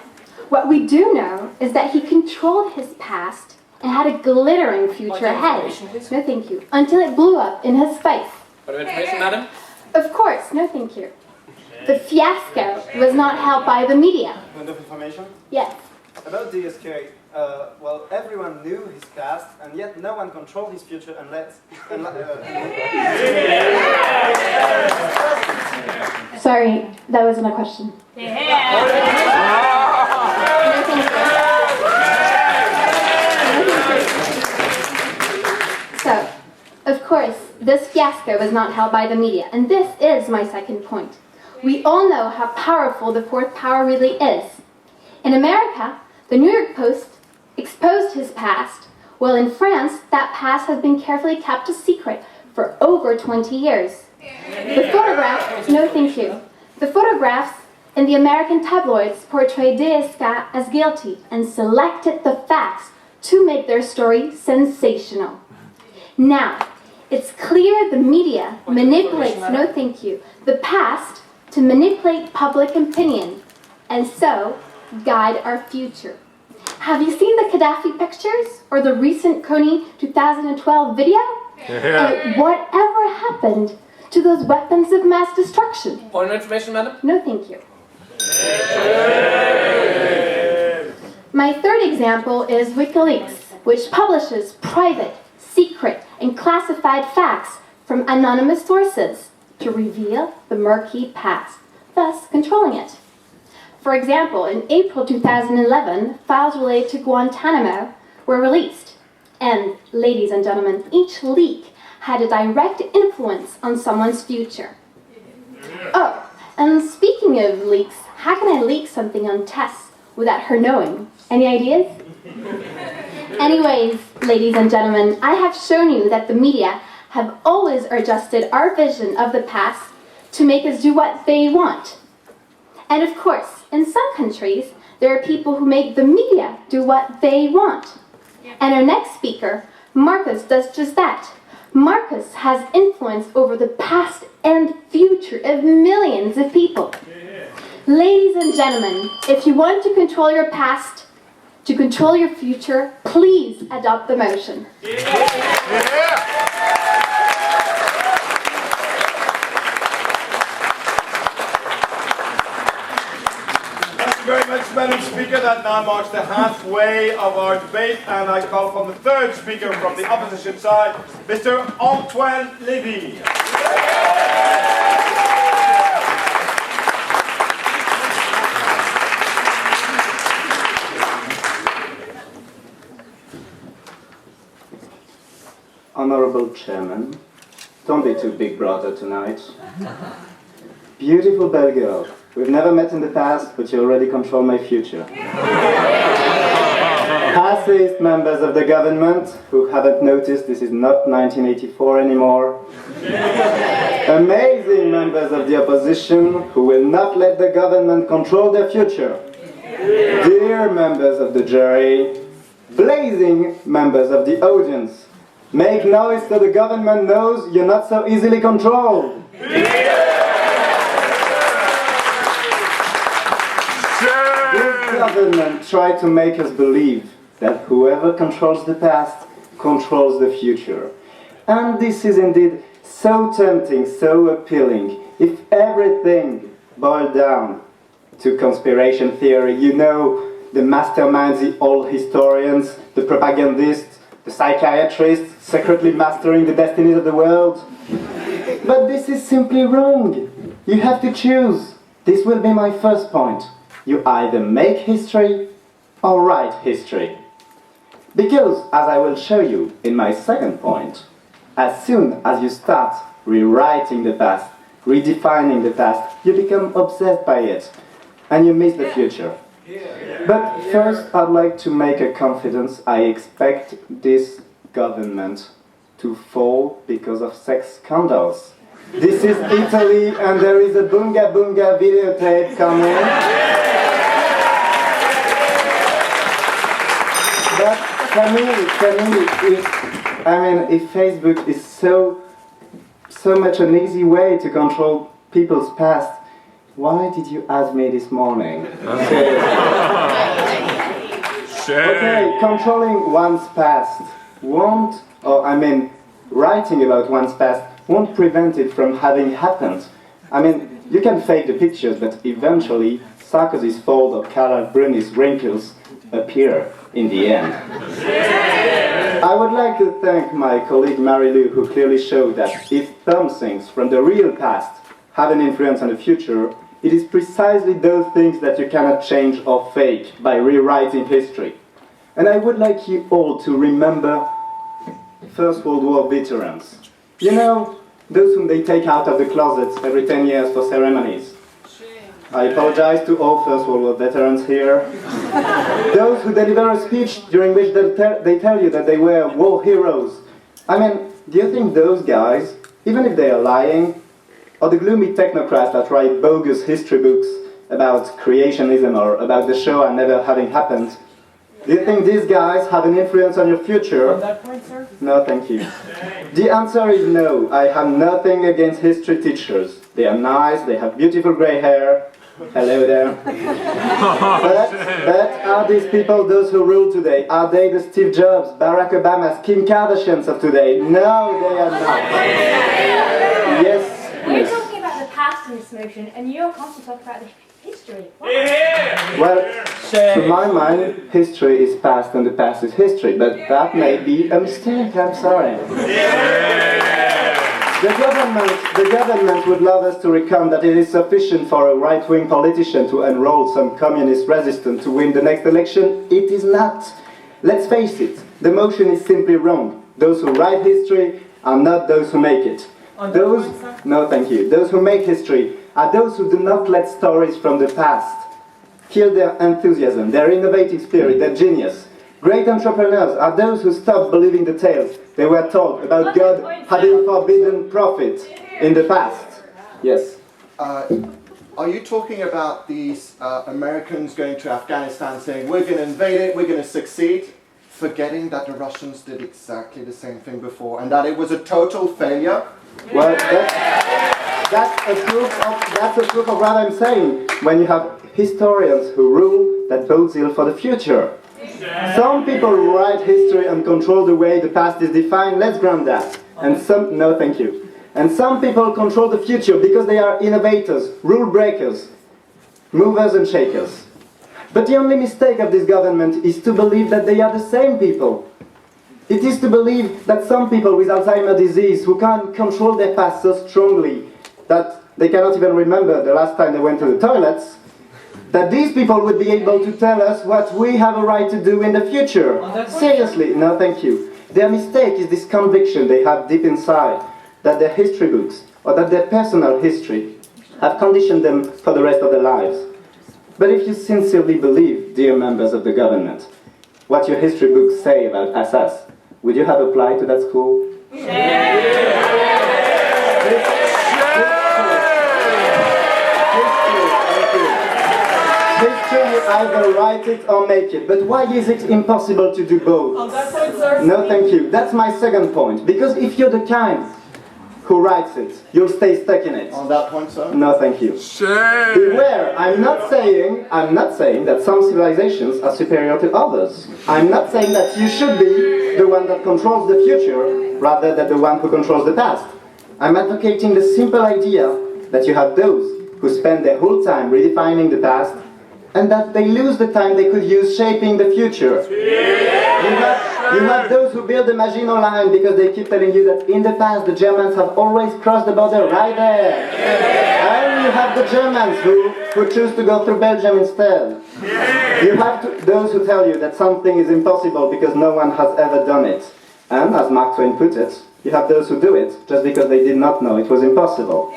what we do know is that he controlled his past and had a glittering future ahead. No thank you. Until it blew up in his face. What about information, madam? Of course, no thank you. The fiasco was not helped by the media. Point of information? Yes. About DSK, well, everyone knew his past, and yet no one controlled his future unless... Sorry, that wasn't a question. No, thank you. So, of course, this fiasco was not held by the media, and this is my second point. We all know how powerful the fourth power really is. In America, The New York Post exposed his past, while in France, that past has been carefully kept a secret for over 20 years. The photograph, no thank you. The photographs in the American tabloids portray DSK as guilty and selected the facts to make their story sensational. Now, it's clear the media manipulates, no thank you, the past to manipulate public opinion, and so guide our future. Have you seen the Gaddafi pictures or the recent Kony 2012 video? Whatever happened to those weapons of mass destruction? Point of information, madam? No, thank you. My third example is WikiLeaks, which publishes private, secret, and classified facts from anonymous sources to reveal the murky past, thus controlling it. For example, in April 2011, files related to Guantanamo were released. And, ladies and gentlemen, each leak had a direct influence on someone's future. Oh, and speaking of leaks, how can I leak something on Tess without her knowing? Any ideas? Anyways, ladies and gentlemen, I have shown you that the media have always adjusted our vision of the past to make us do what they want. And of course, in some countries, there are people who make the media do what they want. And our next speaker, Marcus, does just that. Marcus has influence over the past and future of millions of people. Ladies and gentlemen, if you want to control your past, to control your future, please adopt the motion. Thank you very much, Madam Speaker. That now marks the halfway of our debate, and I call upon the third speaker from the opposition side, Mr. Antoine Levy. Honorable Chairman, don't be too big brother tonight. Beautiful belle girl, we've never met in the past, but you already control my future. Passist members of the government who haven't noticed this is not 1984 anymore. Amazing members of the opposition who will not let the government control their future. Dear members of the jury, blazing members of the audience, make noise so the government knows you're not so easily controlled. This government tried to make us believe that whoever controls the past controls the future. And this is indeed so tempting, so appealing. If everything boiled down to conspiracy theory, you know, the masterminds, the old historians, the propagandists, the psychiatrists secretly mastering the destinies of the world. But this is simply wrong. You have to choose. This will be my first point. You either make history or write history. Because, as I will show you in my second point, as soon as you start rewriting the past, redefining the past, you become obsessed by it, and you miss the future. But first, I'd like to make a confidence. I expect this government to fall because of sex scandals. This is Italy, and there is a Bunga Bunga videotape coming. But Camille, if Facebook is so much an easy way to control people's past, why did you ask me this morning? Okay, controlling one's past writing about one's past won't prevent it from having happened. You can fake the pictures, but eventually Sarkozy's fold or Carla Bruni's wrinkles appear in the end. I would like to thank my colleague Marylou, who clearly showed that if some things from the real past have an influence on the future, it is precisely those things that you cannot change or fake by rewriting history. And I would like you all to remember First World War veterans. You know, those whom they take out of the closets every 10 years for ceremonies. I apologize to all First World War veterans here. Those who deliver a speech during which they tell you that they were war heroes. I mean, do you think those guys, even if they are lying, or the gloomy technocrats that write bogus history books about creationism or about the Shoah never having happened, do you think these guys have an influence on your future? On that point, sir? No, thank you. The answer is no. I have nothing against history teachers. They are nice, they have beautiful grey hair. Hello there. but are these people those who rule today? Are they the Steve Jobs, Barack Obamas, Kim Kardashians of today? No, they are not. Yes. We're talking about the past in this motion, and you're constantly talking about the history. What? Well, to my mind, history is past and the past is history, but that may be a mistake, I'm sorry. The government would love us to recount that it is sufficient for a right-wing politician to enroll some communist resistant to win the next election. It is not. Let's face it, the motion is simply wrong. Those who write history are not those who make it. No, thank you. Those who make history are those who do not let stories from the past kill their enthusiasm, their innovative spirit, their genius. Great entrepreneurs are those who stop believing the tales they were told about God having forbidden profit in the past. Yes. Are you talking about these Americans going to Afghanistan saying, we're going to invade it, we're going to succeed, forgetting that the Russians did exactly the same thing before and that it was a total failure? Well, that's a proof of what I'm saying. When you have historians who rule, that bodes ill for the future. Some people write history and control the way the past is defined, let's grant that. And some, no thank you. And some people control the future because they are innovators, rule breakers, movers and shakers. But the only mistake of this government is to believe that they are the same people. It is to believe that some people with Alzheimer's disease who can control their past so strongly that they cannot even remember the last time they went to the toilets, that these people would be able to tell us what we have a right to do in the future. Seriously, no thank you. Their mistake is this conviction they have deep inside, that their history books, or that their personal history, have conditioned them for the rest of their lives. But if you sincerely believe, dear members of the government, what your history books say about SS, would you have applied to that school? History, you either write it or make it. But why is it impossible to do both? On that point, sir? No, thank you. That's my second point. Because if you're the kind who writes it, you'll stay stuck in it. On that point, sir? No, thank you. Beware. I'm not saying that some civilizations are superior to others. I'm not saying that you should be the one that controls the future rather than the one who controls the past. I'm advocating the simple idea that you have those who spend their whole time redefining the past and that they lose the time they could use shaping the future. You have those who build the Maginot Line because they keep telling you that in the past the Germans have always crossed the border right there. And you have the Germans who choose to go through Belgium instead. You have those who tell you that something is impossible because no one has ever done it. And, as Mark Twain put it, you have those who do it just because they did not know it was impossible.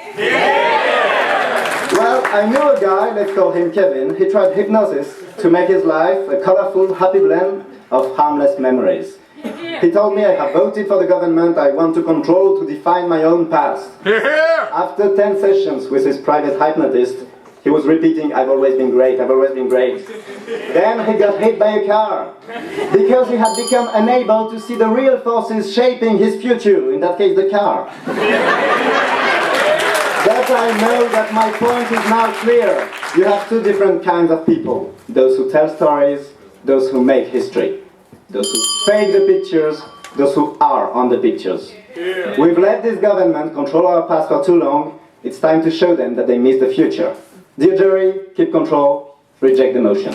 Well, I knew a guy, let's call him Kevin. He tried hypnosis to make his life a colorful, happy blend of harmless memories. He told me I have voted for the government, I want to control, to define my own past. After 10 sessions with his private hypnotist, he was repeating, I've always been great, I've always been great. Then he got hit by a car, because he had become unable to see the real forces shaping his future, in that case the car. But I know that my point is now clear. You have two different kinds of people. Those who tell stories, those who make history. Those who fake the pictures, those who are on the pictures. We've let this government control our past for too long. It's time to show them that they miss the future. Dear jury, keep control, reject the motion.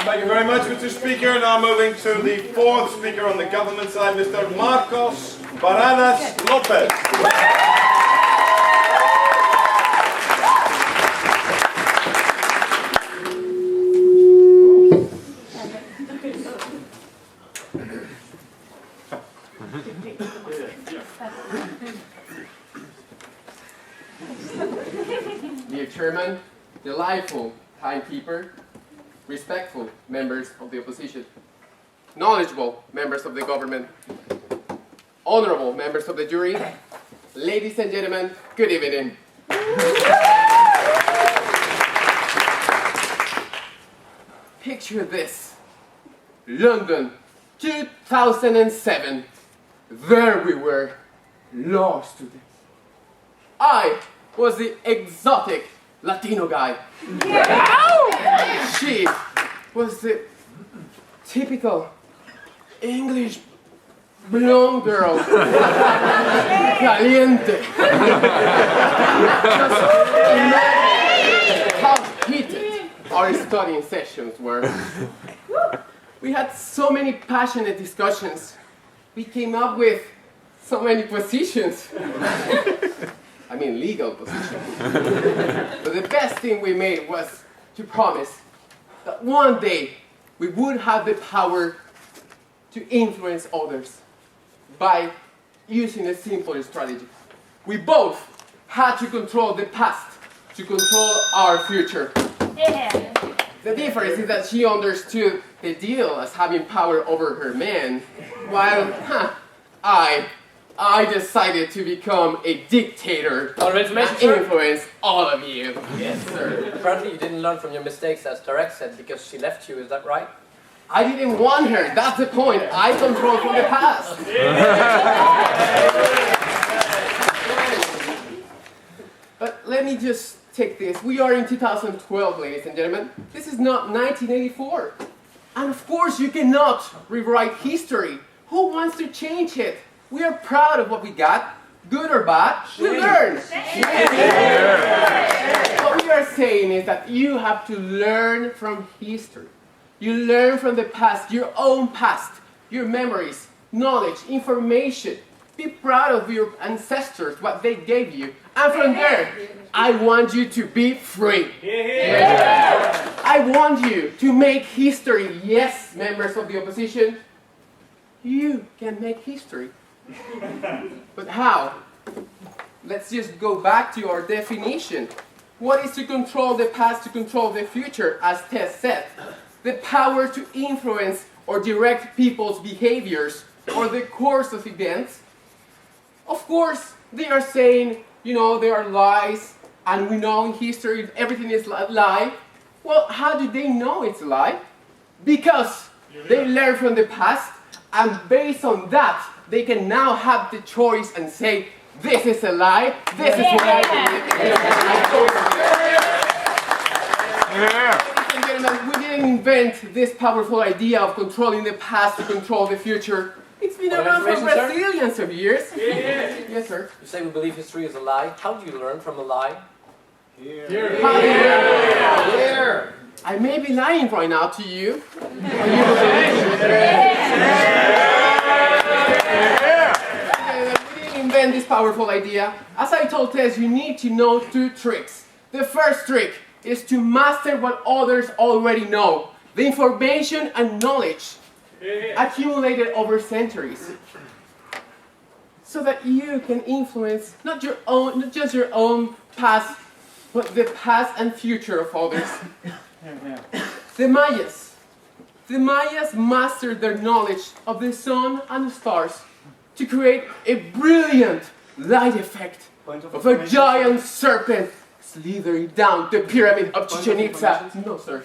Thank you very much, Mr. Speaker. Now moving to the fourth speaker on the government side, Mr. Marcos Barradas Lopez. careful timekeeper, respectful members of the opposition, knowledgeable members of the government, honorable members of the jury, ladies and gentlemen, good evening. Picture this. London, 2007. There we were, lost to them. I was the exotic Latino guy. She was the typical English blonde girl. Caliente. Just imagine how heated our studying sessions were. We had so many passionate discussions. We came up with so many positions. I mean legal positions. But the best thing we made was to promise that one day we would have the power to influence others by using a simple strategy. We both had to control the past to control our future. Yeah. The difference is that she understood the deal as having power over her man, while I decided to become a dictator and influence all of you. Yes, sir. Apparently you didn't learn from your mistakes, as Tarek said, because she left you, is that right? I didn't want her, that's the point. I control from the past. But let me just take this. We are in 2012, ladies and gentlemen. This is not 1984. And of course you cannot rewrite history. Who wants to change it? We are proud of what we got, good or bad, we learn. What we are saying is that you have to learn from history. You learn from the past, your own past, your memories, knowledge, information. Be proud of your ancestors, what they gave you. And from there, I want you to be free. I want you to make history. Yes, members of the opposition, you can make history. But how? Let's just go back to our definition. What is to control the past, to control the future, as Tess said? The power to influence or direct people's behaviors or the course of events. Of course, they are saying, you know, there are lies, and we know in history everything is a lie. Well, how do they know it's a lie? Because they learn from the past, and based on that, they can now have the choice and say, this is a lie, this is what I believe. Ladies and gentlemen, we didn't invent this powerful idea of controlling the past to control the future. It's been around for Brazilians of years. Yes, sir. You say we believe history is a lie. How do you learn from a lie? Here. I may be lying right now to you. We didn't invent this powerful idea. As I told Tess, you need to know two tricks. The first trick is to master what others already know. The information and knowledge accumulated over centuries, so that you can influence not just your own past, but the past and future of others. The Mayas mastered their knowledge of the sun and the stars to create a brilliant light effect of a giant serpent slithering down the pyramid of Chichen Itza. No, sir.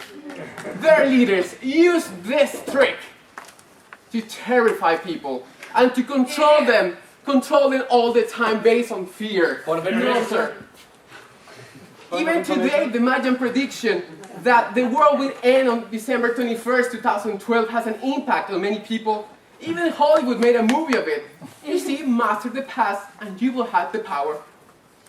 Their leaders used this trick to terrify people and to control them all the time based on fear. No, sir. Even today, the Mayan prediction that the world will end on December 21st, 2012 has an impact on many people. Even Hollywood made a movie of it. You see, master the past and you will have the power.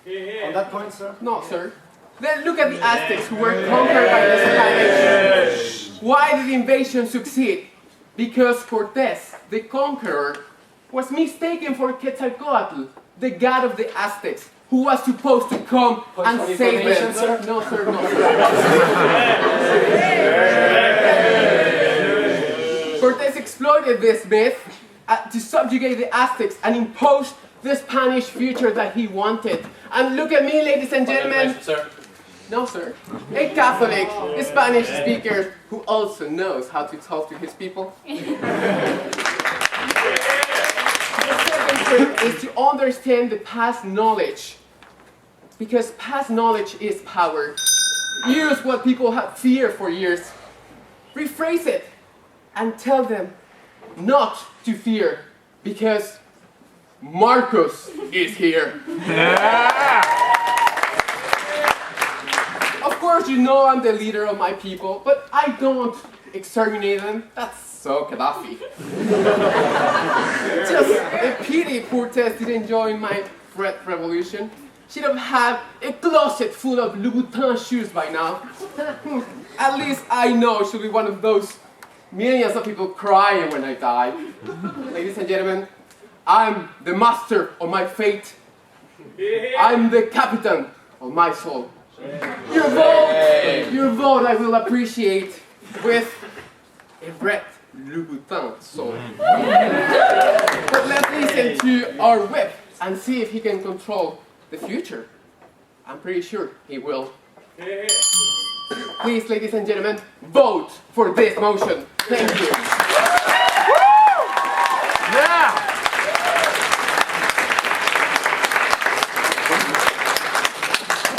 On that point, sir? No, sir. Then look at the Aztecs who were conquered by the Spanish. Why did the invasion succeed? Because Cortés, the conqueror, was mistaken for Quetzalcoatl, the god of the Aztecs, who was supposed to come and save them. Sir? No, sir, no, sir. Cortés exploited this myth to subjugate the Aztecs and impose the Spanish future that he wanted. And look at me, ladies and gentlemen. No, sir. A Catholic, a Spanish speaker who also knows how to talk to his people. The second trick is to understand the past knowledge. Because past knowledge is power. Use what people have feared for years. Rephrase it and tell them not to fear because Marcos is here. Yeah. Of course, you know I'm the leader of my people, but I don't exterminate them. That's so Gaddafi. Just a pity poor Tess didn't join my Fred revolution. She'd have had a closet full of Louboutin shoes by now. At least I know she'll be one of those millions of people crying when I die. Ladies and gentlemen, I'm the master of my fate. I'm the captain of my soul. Your vote I will appreciate with a red Louboutin soul. But let's listen to our whip and see if he can control the future. I'm pretty sure he will. Please, ladies and gentlemen, vote for this motion. Thank you. Yeah.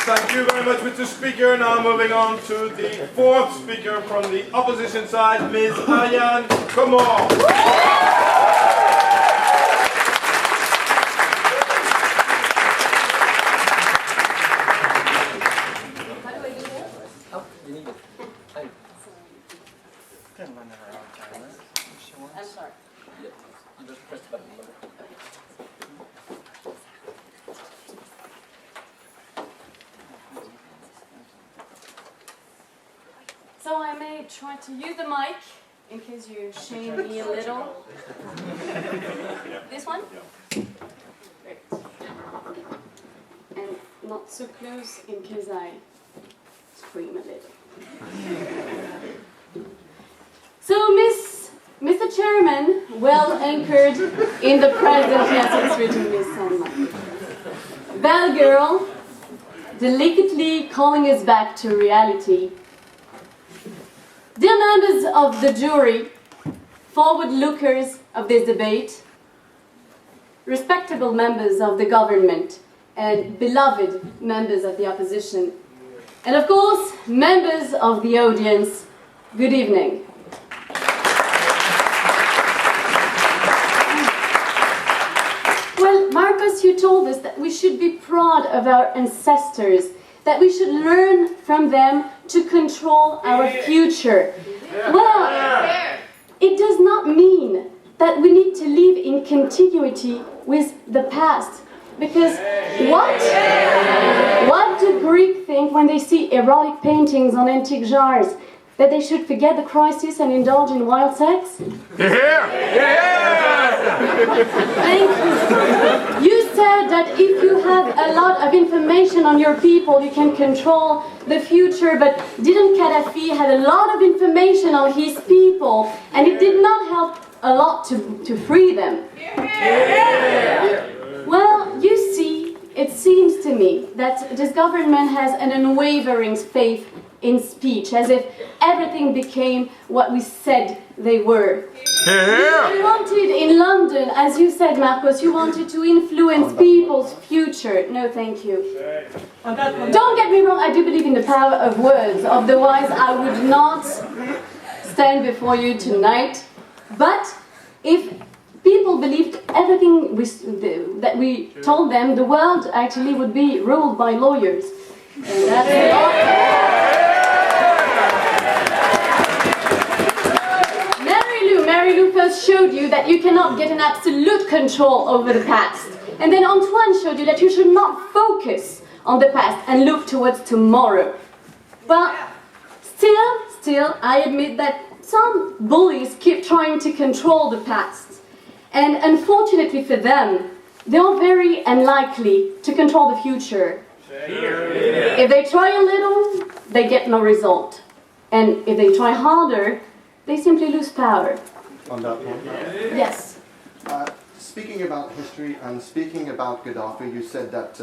Thank you very much, Mr. Speaker. Now moving on to the fourth speaker from the opposition side, Ms. Ariane Komorn. I'm sorry. You just press the button. So I may try to use the mic in case you shame me a little. This one? Great. And not so close in case I scream a little. So, Mr. Chairman, well anchored in the present, yes, it's written Miss Sunlight. Bell girl, delicately calling us back to reality. Dear members of the jury, forward lookers of this debate, respectable members of the government, and beloved members of the opposition, and of course, members of the audience, good evening. Well, Marcos, you told us that we should be proud of our ancestors, that we should learn from them to control our future. Well, it does not mean that we need to live in continuity with the past. Because what do Greeks think when they see erotic paintings on antique jars? That they should forget the crisis and indulge in wild sex? Thank you. You said that if you have a lot of information on your people, you can control the future, but didn't Gaddafi had a lot of information on his people, and it did not help a lot to free them? Well, you see, it seems to me that this government has an unwavering faith in speech, as if everything became what we said they were. You wanted in London, as you said, Marcos, you wanted to influence people's future. No, thank you. Don't get me wrong, I do believe in the power of words, otherwise I would not stand before you tonight. But if people believed everything that we told them, the world actually would be ruled by lawyers. And that's Marylou first showed you that you cannot get an absolute control over the past. And then Antoine showed you that you should not focus on the past and look towards tomorrow. But still, I admit that some bullies keep trying to control the past. And unfortunately for them, they are very unlikely to control the future. If they try a little, they get no result. And if they try harder, they simply lose power. On that point? Yes. Speaking about history and speaking about Gaddafi, you said that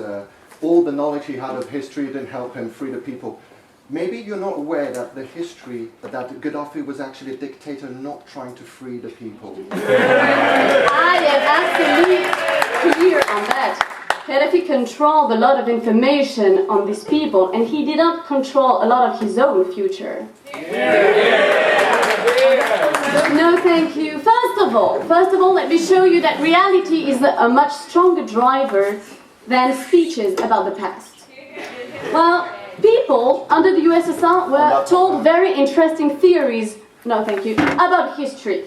all the knowledge he had of history didn't help him free the people. Maybe you're not aware that the history, that Gaddafi was actually a dictator not trying to free the people. I am absolutely clear on that. Gaddafi controlled a lot of information on these people, and he did not control a lot of his own future. No, thank you. First of all, let me show you that reality is a much stronger driver than speeches about the past. Well, people under the USSR were told very interesting theories, no thank you, about history.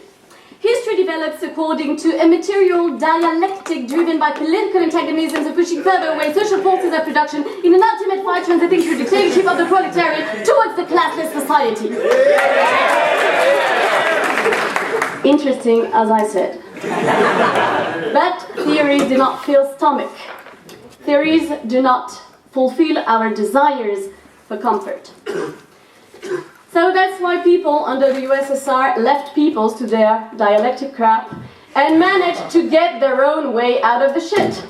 History develops according to a material dialectic driven by political antagonisms and pushing further away social forces of production in an ultimate fight transiting through dictatorship of the proletariat towards the classless society. Interesting, as I said. But theories do not fill stomach. Theories do not fulfill our desires for comfort. So that's why people under the USSR left peoples to their dialectic crap and managed to get their own way out of the shit.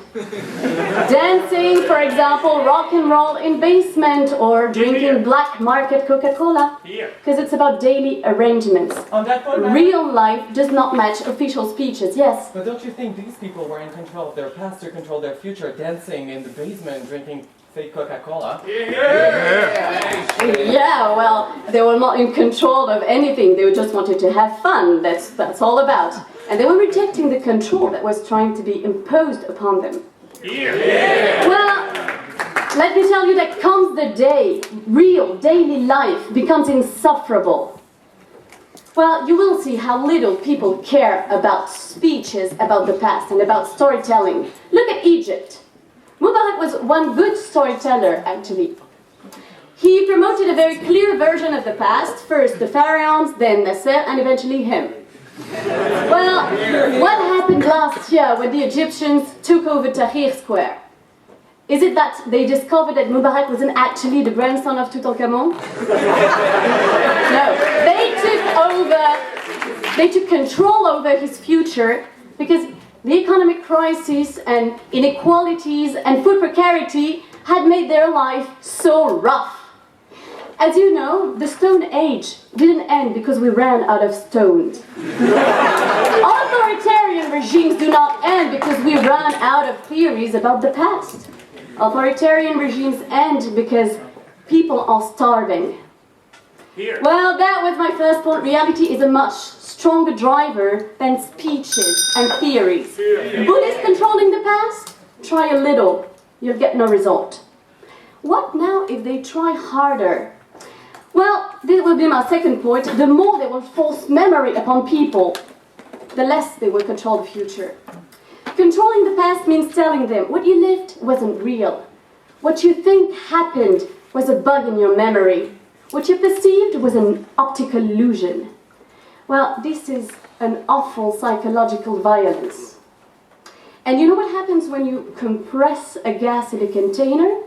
Dancing, for example, rock and roll in basement, or drinking black market Coca-Cola, because it's about daily arrangements. On that point, real life does not match official speeches, yes? But don't you think these people were in control of their past to control their future, dancing in the basement, drinking fake Coca-Cola? Yeah, well, they were not in control of anything. They just wanted to have fun. That's all about. And they were rejecting the control that was trying to be imposed upon them. Well, let me tell you that comes the day real daily life becomes insufferable. Well, you will see how little people care about speeches about the past and about storytelling. Look at Egypt. Mubarak was one good storyteller, actually. He promoted a very clear version of the past, first the pharaohs, then Nasser, and eventually him. Well, what happened last year when the Egyptians took over Tahrir Square? Is it that they discovered that Mubarak wasn't actually the grandson of Tutankhamun? No, they took control over his future because the economic crisis and inequalities and food precarity had made their life so rough. As you know, the Stone Age didn't end because we ran out of stones. Authoritarian regimes do not end because we run out of theories about the past. Authoritarian regimes end because people are starving. Well, that was my first point. Reality is a much stronger driver than speeches and theories. Buddhists controlling the past? Try a little. You'll get no result. What now if they try harder? Well, this will be my second point. The more they will force memory upon people, the less they will control the future. Controlling the past means telling them what you lived wasn't real. What you think happened was a bug in your memory. What you perceived was an optical illusion. Well, this is an awful psychological violence. And you know what happens when you compress a gas in a container?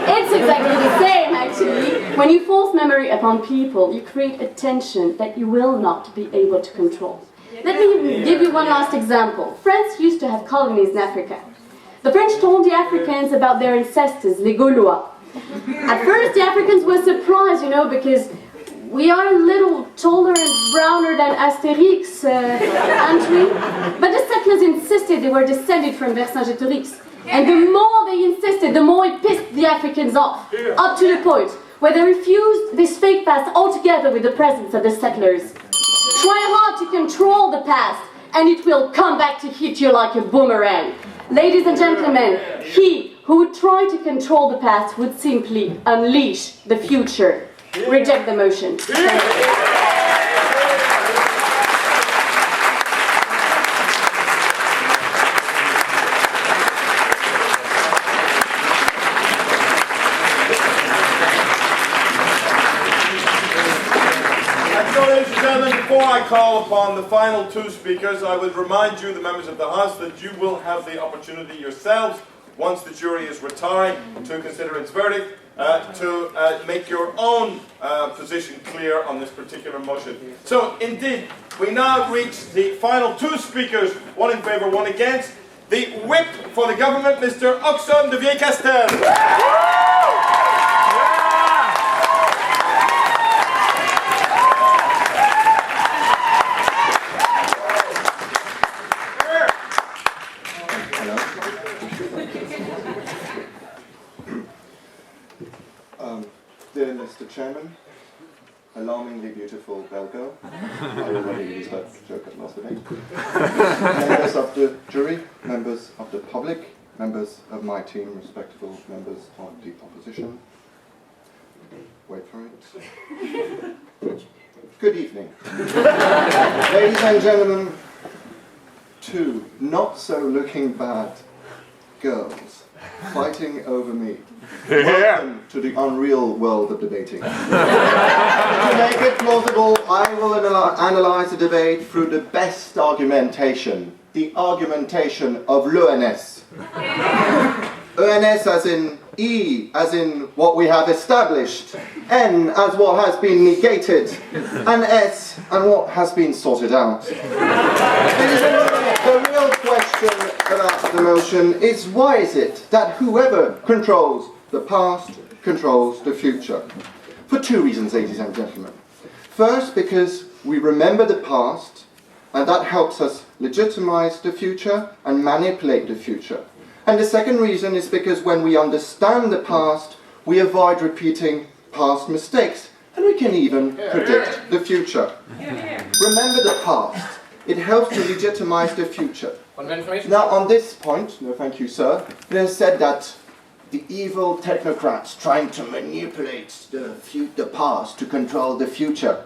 It's exactly the same, actually. When you force memory upon people, you create a tension that you will not be able to control. Let me give you one last example. France used to have colonies in Africa. The French told the Africans about their ancestors, les Gaulois. At first, the Africans were surprised, because we are a little taller and browner than Asterix, aren't we? But the settlers insisted they were descended from Vercingétorix. And the more they insisted, the more it pissed the Africans off, up to the point where they refused this fake past altogether with the presence of the settlers. Try hard to control the past, and it will come back to hit you like a boomerang. Ladies and gentlemen, he who would try to control the past would simply unleash the future. Reject the motion. Before I call upon the final two speakers, I would remind you, the members of the House, that you will have the opportunity yourselves, once the jury is retiring, to consider its verdict, to make your own position clear on this particular motion. So, indeed, we now reach the final two speakers, one in favour, one against. the whip for the government, Mr. Auxonne de Castel. Dear Mr. Chairman, alarmingly beautiful Belgo. I already used that joke at last debate. Members of the jury, members of the public, members of my team, respectable members of the opposition. Wait for it. Good evening. Ladies and gentlemen, two not so looking bad girls fighting over me. Welcome to the unreal world of debating. To make it plausible, I will analyze the debate through the best argumentation, the argumentation of l'ENS. ENS as in E, as in what we have established, N as what has been negated, and S and what has been sorted out. The real question about the motion is, why is it that whoever controls the past controls the future? For two reasons, ladies and gentlemen. First, because we remember the past, and that helps us legitimize the future and manipulate the future. And the second reason is because when we understand the past, we avoid repeating past mistakes, and we can even predict the future. Remember the past. It helps to legitimize the future. Now, on this point, no thank you, sir, it is said that the evil technocrats trying to manipulate the past to control the future.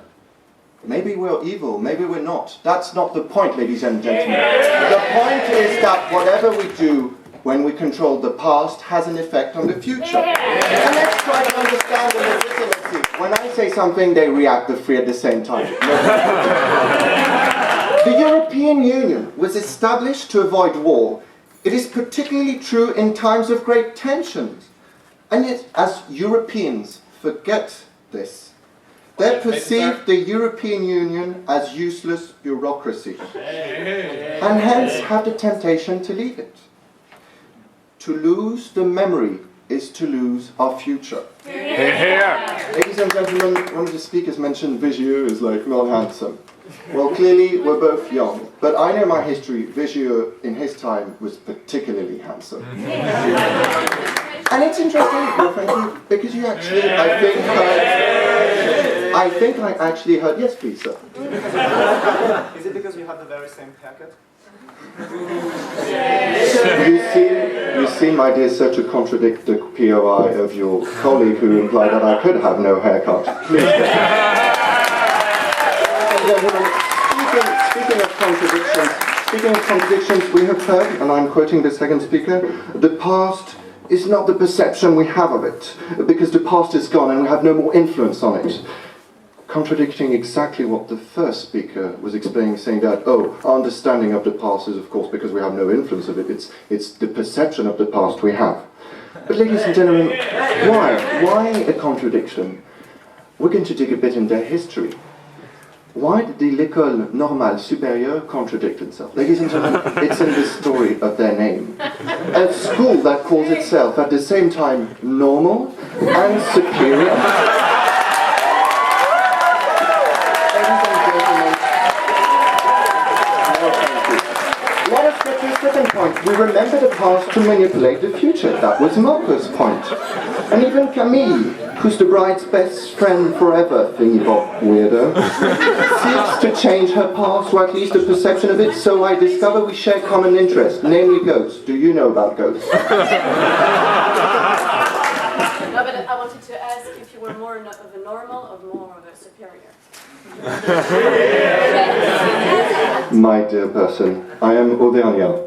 Maybe we're evil, maybe we're not. That's not the point, ladies and gentlemen. The point is that whatever we do when we control the past has an effect on the future. And let's try to understand the legitimacy. When I say something, they react the three at the same time. The European Union was established to avoid war. It is particularly true in times of great tensions. And yet, as Europeans forget this, they perceive the European Union as useless bureaucracy, and hence have the temptation to leave it. To lose the memory is to lose our future. Ladies and gentlemen, one of the speakers mentioned Vigieux is like not handsome. Well, clearly we're both young, but I know my history. Vigieux in his time was particularly handsome. And it's interesting, well, thank you, because you actually, I think I actually heard, yes please sir. Is it because you have the very same haircut? You see, my dear sir, to contradict the POI of your colleague who implied that I could have no haircut. Speaking of contradictions, we have heard, and I'm quoting the second speaker, the past is not the perception we have of it, because the past is gone and we have no more influence on it. Contradicting exactly what the first speaker was explaining, saying that, oh, our understanding of the past is, of course, because we have no influence of it, it's the perception of the past we have. But ladies and gentlemen, why a contradiction? We're going to dig a bit into history. Why did the L'École Normale Supérieure contradict itself? Ladies and gentlemen, it's in the story of their name. A school that calls itself at the same time normal and superior. Ladies and gentlemen, let us get to the second point. We remember the past to manipulate the future. That was Marco's point. And even Camille, who's the bride's best friend forever, thingy-bob weirdo, seeks to change her past, or at least the perception of it, so I discover we share common interest, namely ghosts. Do you know about ghosts? No, but I wanted to ask if you were more of a normal or more of a superior. My dear person, I am Auvergnat.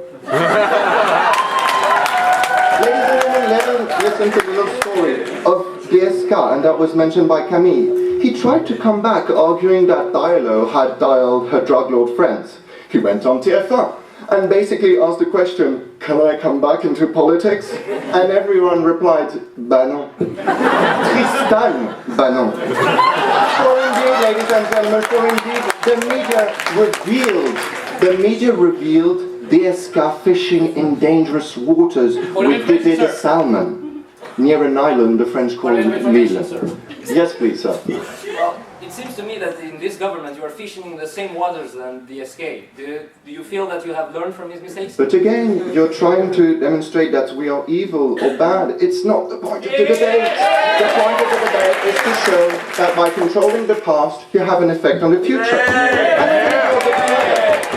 Ladies and gentlemen, listen to the little story of DSK, and that was mentioned by Camille. He tried to come back arguing that Diallo had dialed her drug lord friends. He went on TF1 and basically asked the question, can I come back into politics? And everyone replied, bah non. Tristan, bah non. For indeed, ladies and gentlemen, for indeed, the media revealed the escar fishing in dangerous waters with the salmon near an island the French call Ville. Yes, please, sir. Well, it seems to me that in this government you are fishing in the same waters than the SK. Do you feel that you have learned from his mistakes? But again, you're trying to demonstrate that we are evil or bad. It's not the point of the debate. The point of the debate is to show that by controlling the past, you have an effect on the future.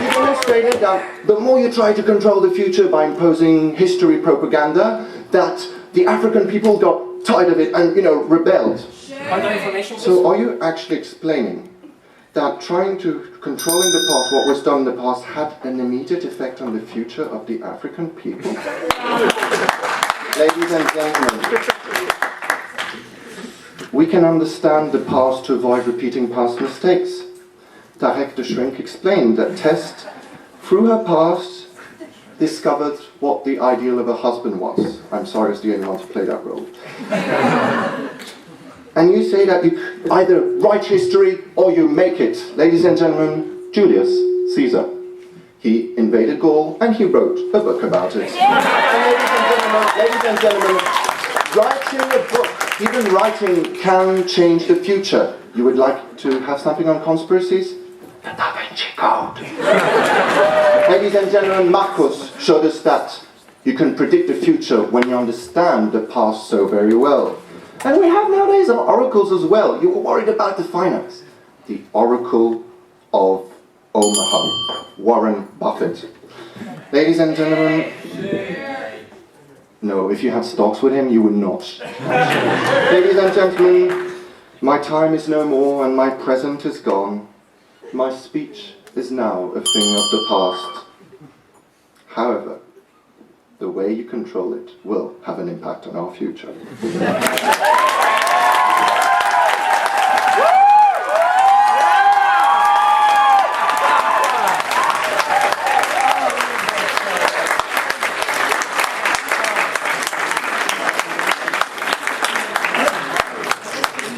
You demonstrated that the more you try to control the future by imposing history propaganda, that the African people got tired of it and, rebelled. So are you actually explaining that trying to controlling the past, what was done in the past, had an immediate effect on the future of the African people? Ladies and gentlemen, we can understand the past to avoid repeating past mistakes. Tarek the Shrink explained that Tess, through her past, discovered what the ideal of a husband was. I'm sorry, I was the only one to play that role. And you say that you either write history or you make it. Ladies and gentlemen, Julius Caesar. He invaded Gaul and he wrote a book about it. And ladies and gentlemen, writing a book, even writing, can change the future. You would like to have something on conspiracies? The Da Vinci Code. Ladies and gentlemen, Marcus showed us that you can predict the future when you understand the past so very well. And we have nowadays oracles as well. You were worried about the finance. The Oracle of Omaha, Warren Buffett. Ladies and gentlemen, no, if you had stocks with him, you would not. Ladies and gentlemen, my time is no more and my present is gone. My speech is now a thing of the past. However, the way you control it will have an impact on our future.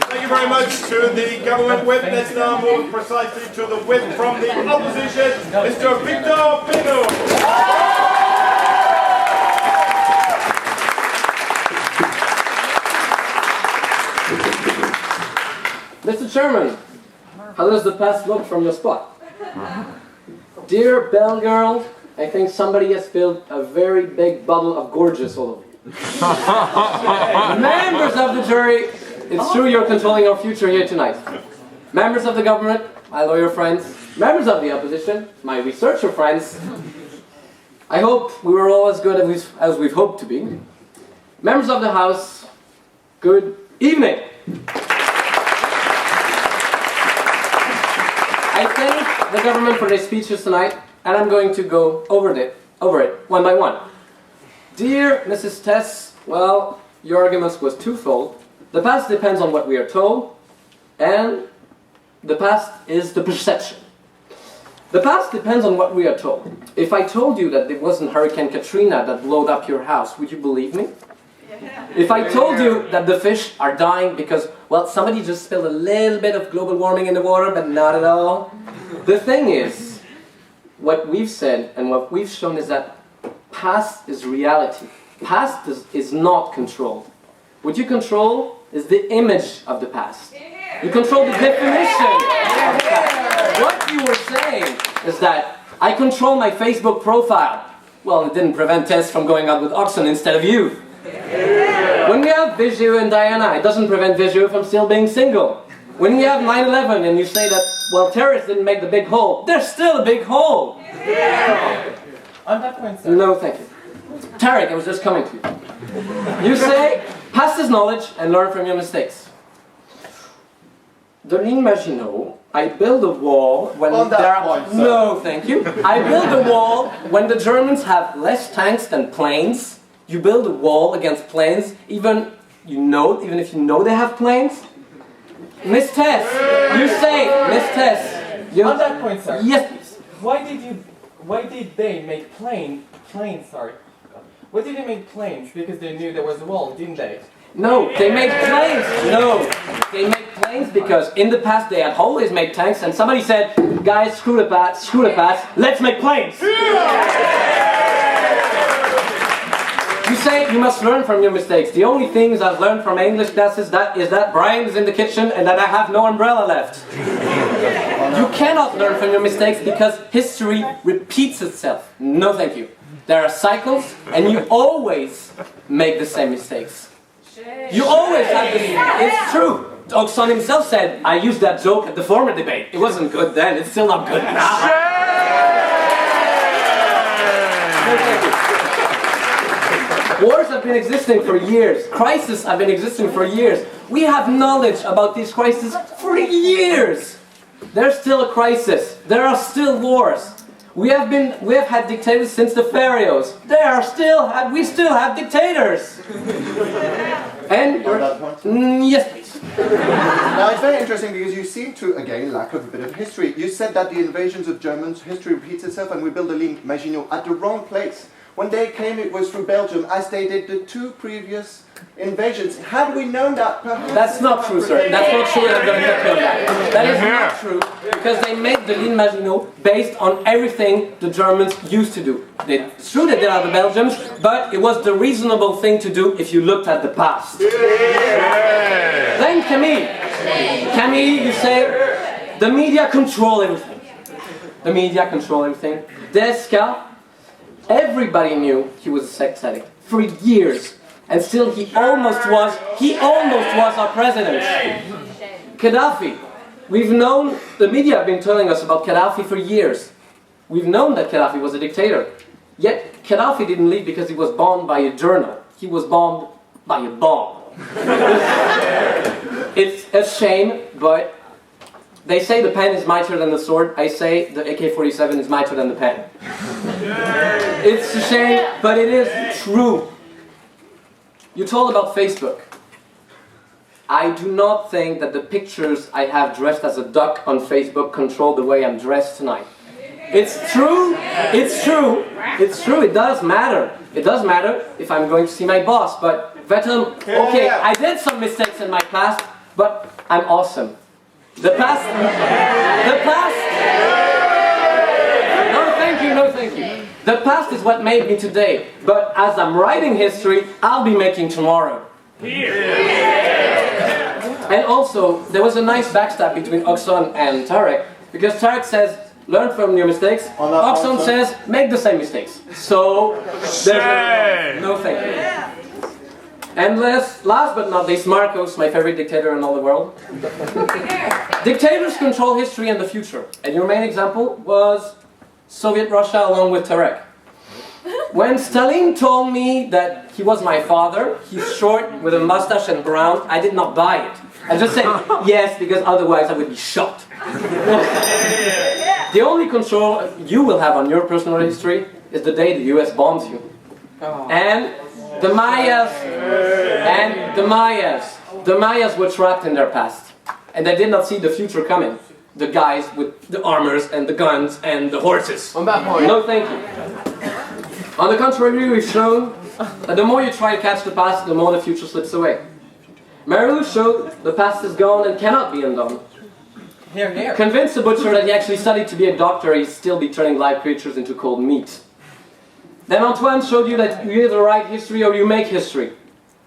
Thank you very much to the government whip. Let's now move precisely to the whip from the opposition, Mr. Victor Penaud. Mr. Chairman, how does the past look from your spot? Dear Bell Girl, I think somebody has spilled a very big bottle of gorgeous all over you. Members of the jury, it's true you're controlling our future here tonight. Members of the government, my lawyer friends, members of the opposition, my researcher friends, I hope we were all as good as we've hoped to be. Members of the House, good evening. I thank the government for their speeches tonight, and I'm going to go over it one by one. Dear Mrs. Tess, well, your arguments was twofold. The past depends on what we are told, and the past is the perception. The past depends on what we are told. If I told you that it wasn't Hurricane Katrina that blew up your house, would you believe me? If I told you that the fish are dying because, well, somebody just spilled a little bit of global warming in the water, but not at all. The thing is, what we've said and what we've shown is that past is reality. Past is not controlled. What you control is the image of the past. You control the definition of the past. What you were saying is that I control my Facebook profile. Well, it didn't prevent Tess from going out with Auxonne instead of you. When we have Viju and Diana, it doesn't prevent Viju from still being single. When we have 9/11 and you say that, well, terrorists didn't make the big hole, there's still a big hole. On that point, sir. No, thank you. Tarek, I was just coming to you. You say, past is knowledge and learn from your mistakes. Doreen Maginot, I build a wall when there are... point, No, thank you. I build a wall when the Germans have less tanks than planes. You build a wall against planes, even if you know they have planes. Miss Tess, you say, Miss Tess. On that point, sir. Yes, please. Why did they make planes? Why did they make planes? Because they knew there was a wall, didn't they? No, they made planes. No, they made planes because because in the past they had always made tanks, and somebody said, guys, screw the past, let's make planes! You say you must learn from your mistakes. The only things I've learned from English classes is that Brian is in the kitchen and that I have no umbrella left. You cannot learn from your mistakes because history repeats itself. No thank you. There are cycles and you always make the same mistakes. You always have the same. It's true. Auxonne himself said, I used that joke at the former debate. It wasn't good then, it's still not good now. No thank you. Wars have been existing for years. Crises have been existing for years. We have knowledge about these crises for years. There's still a crisis. There are still wars. We have had dictators since the pharaohs. We still have dictators. And yes, please. Now it's very interesting because you seem to again lack a bit of history. You said that the invasions of Germans, history repeats itself, and we build a link, Maginot, at the wrong place. When they came, it was through Belgium, as they did the 2 previous invasions. Had we known that, perhaps... That's not true, sir. That's not true, and I'm going to cut you on that. That is not true, because they made the ligne Maginot based on everything the Germans used to do. It's true they did out the Belgians, but it was the reasonable thing to do if you looked at the past. Then Camille. Camille, you say, the media control everything. The media control everything. Desca, everybody knew he was a sex addict for years, and still he almost was our president. Gaddafi, we've known, the media have been telling us about Gaddafi for years. We've known that Gaddafi was a dictator. Yet Gaddafi didn't leave because he was bombed by a journal. He was bombed by a bomb. It's a shame, but they say the pen is mightier than the sword. I say the AK-47 is mightier than the pen. It's a shame, but it is true. You told about Facebook. I do not think that the pictures I have dressed as a duck on Facebook control the way I'm dressed tonight. It's true, it's true, it's true, it does matter. It does matter if I'm going to see my boss, but Vettel, okay, I did some mistakes in my past, but I'm awesome. The past, no thank you. The past is what made me today, but as I'm writing history, I'll be making tomorrow. And also, there was a nice backstab between Auxonne and Tarek, because Tarek says, learn from your mistakes. Auxonne says, make the same mistakes. So, there's no thank you. And last but not least, Marcos, my favorite dictator in all the world. Dictators control history and the future. And your main example was Soviet Russia along with Tarek. When Stalin told me that he was my father, he's short with a mustache and brown, I did not buy it. I just said yes, because otherwise I would be shot. The only control you will have on your personal history is the day the US bombs you. And the Mayas were trapped in their past. And they did not see the future coming. The guys with the armors and the guns and the horses. On that point. No thank you. On the contrary, we've shown that the more you try to catch the past, the more the future slips away. Marylou showed the past is gone and cannot be undone. Here, here. Convince the butcher that he actually studied to be a doctor, he'd still be turning live creatures into cold meat. Then Antoine showed you that you either write history or you make history.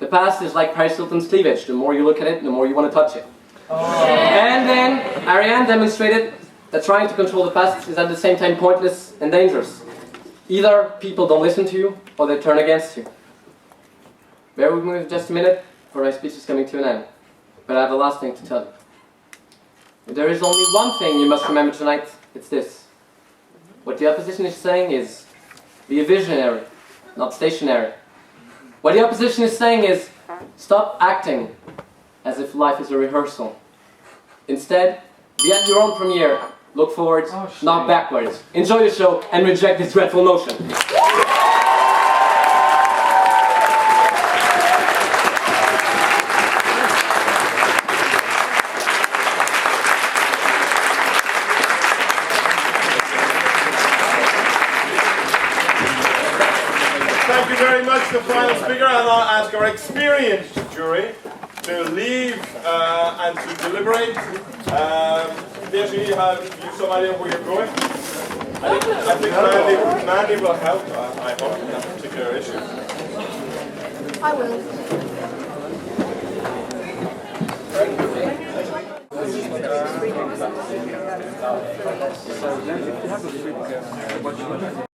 The past is like Paris Hilton's cleavage. The more you look at it, the more you want to touch it. And then Ariane demonstrated that trying to control the past is at the same time pointless and dangerous. Either people don't listen to you, or they turn against you. Bear with me just a minute, for my speech is coming to an end. But I have the last thing to tell you. If there is only one thing you must remember tonight, it's this. What the opposition is saying is, be a visionary, not stationary. What the opposition is saying is, stop acting as if life is a rehearsal. Instead, be at your own premiere. Look forwards, not backwards. Enjoy the show and reject this dreadful notion. Thank you very much, the final speaker, and I'll ask our experienced jury to leave and to deliberate. Virginie, have you some idea where you're going? I think Mandy will help, I hope, in that particular issue. I will. So then if you have a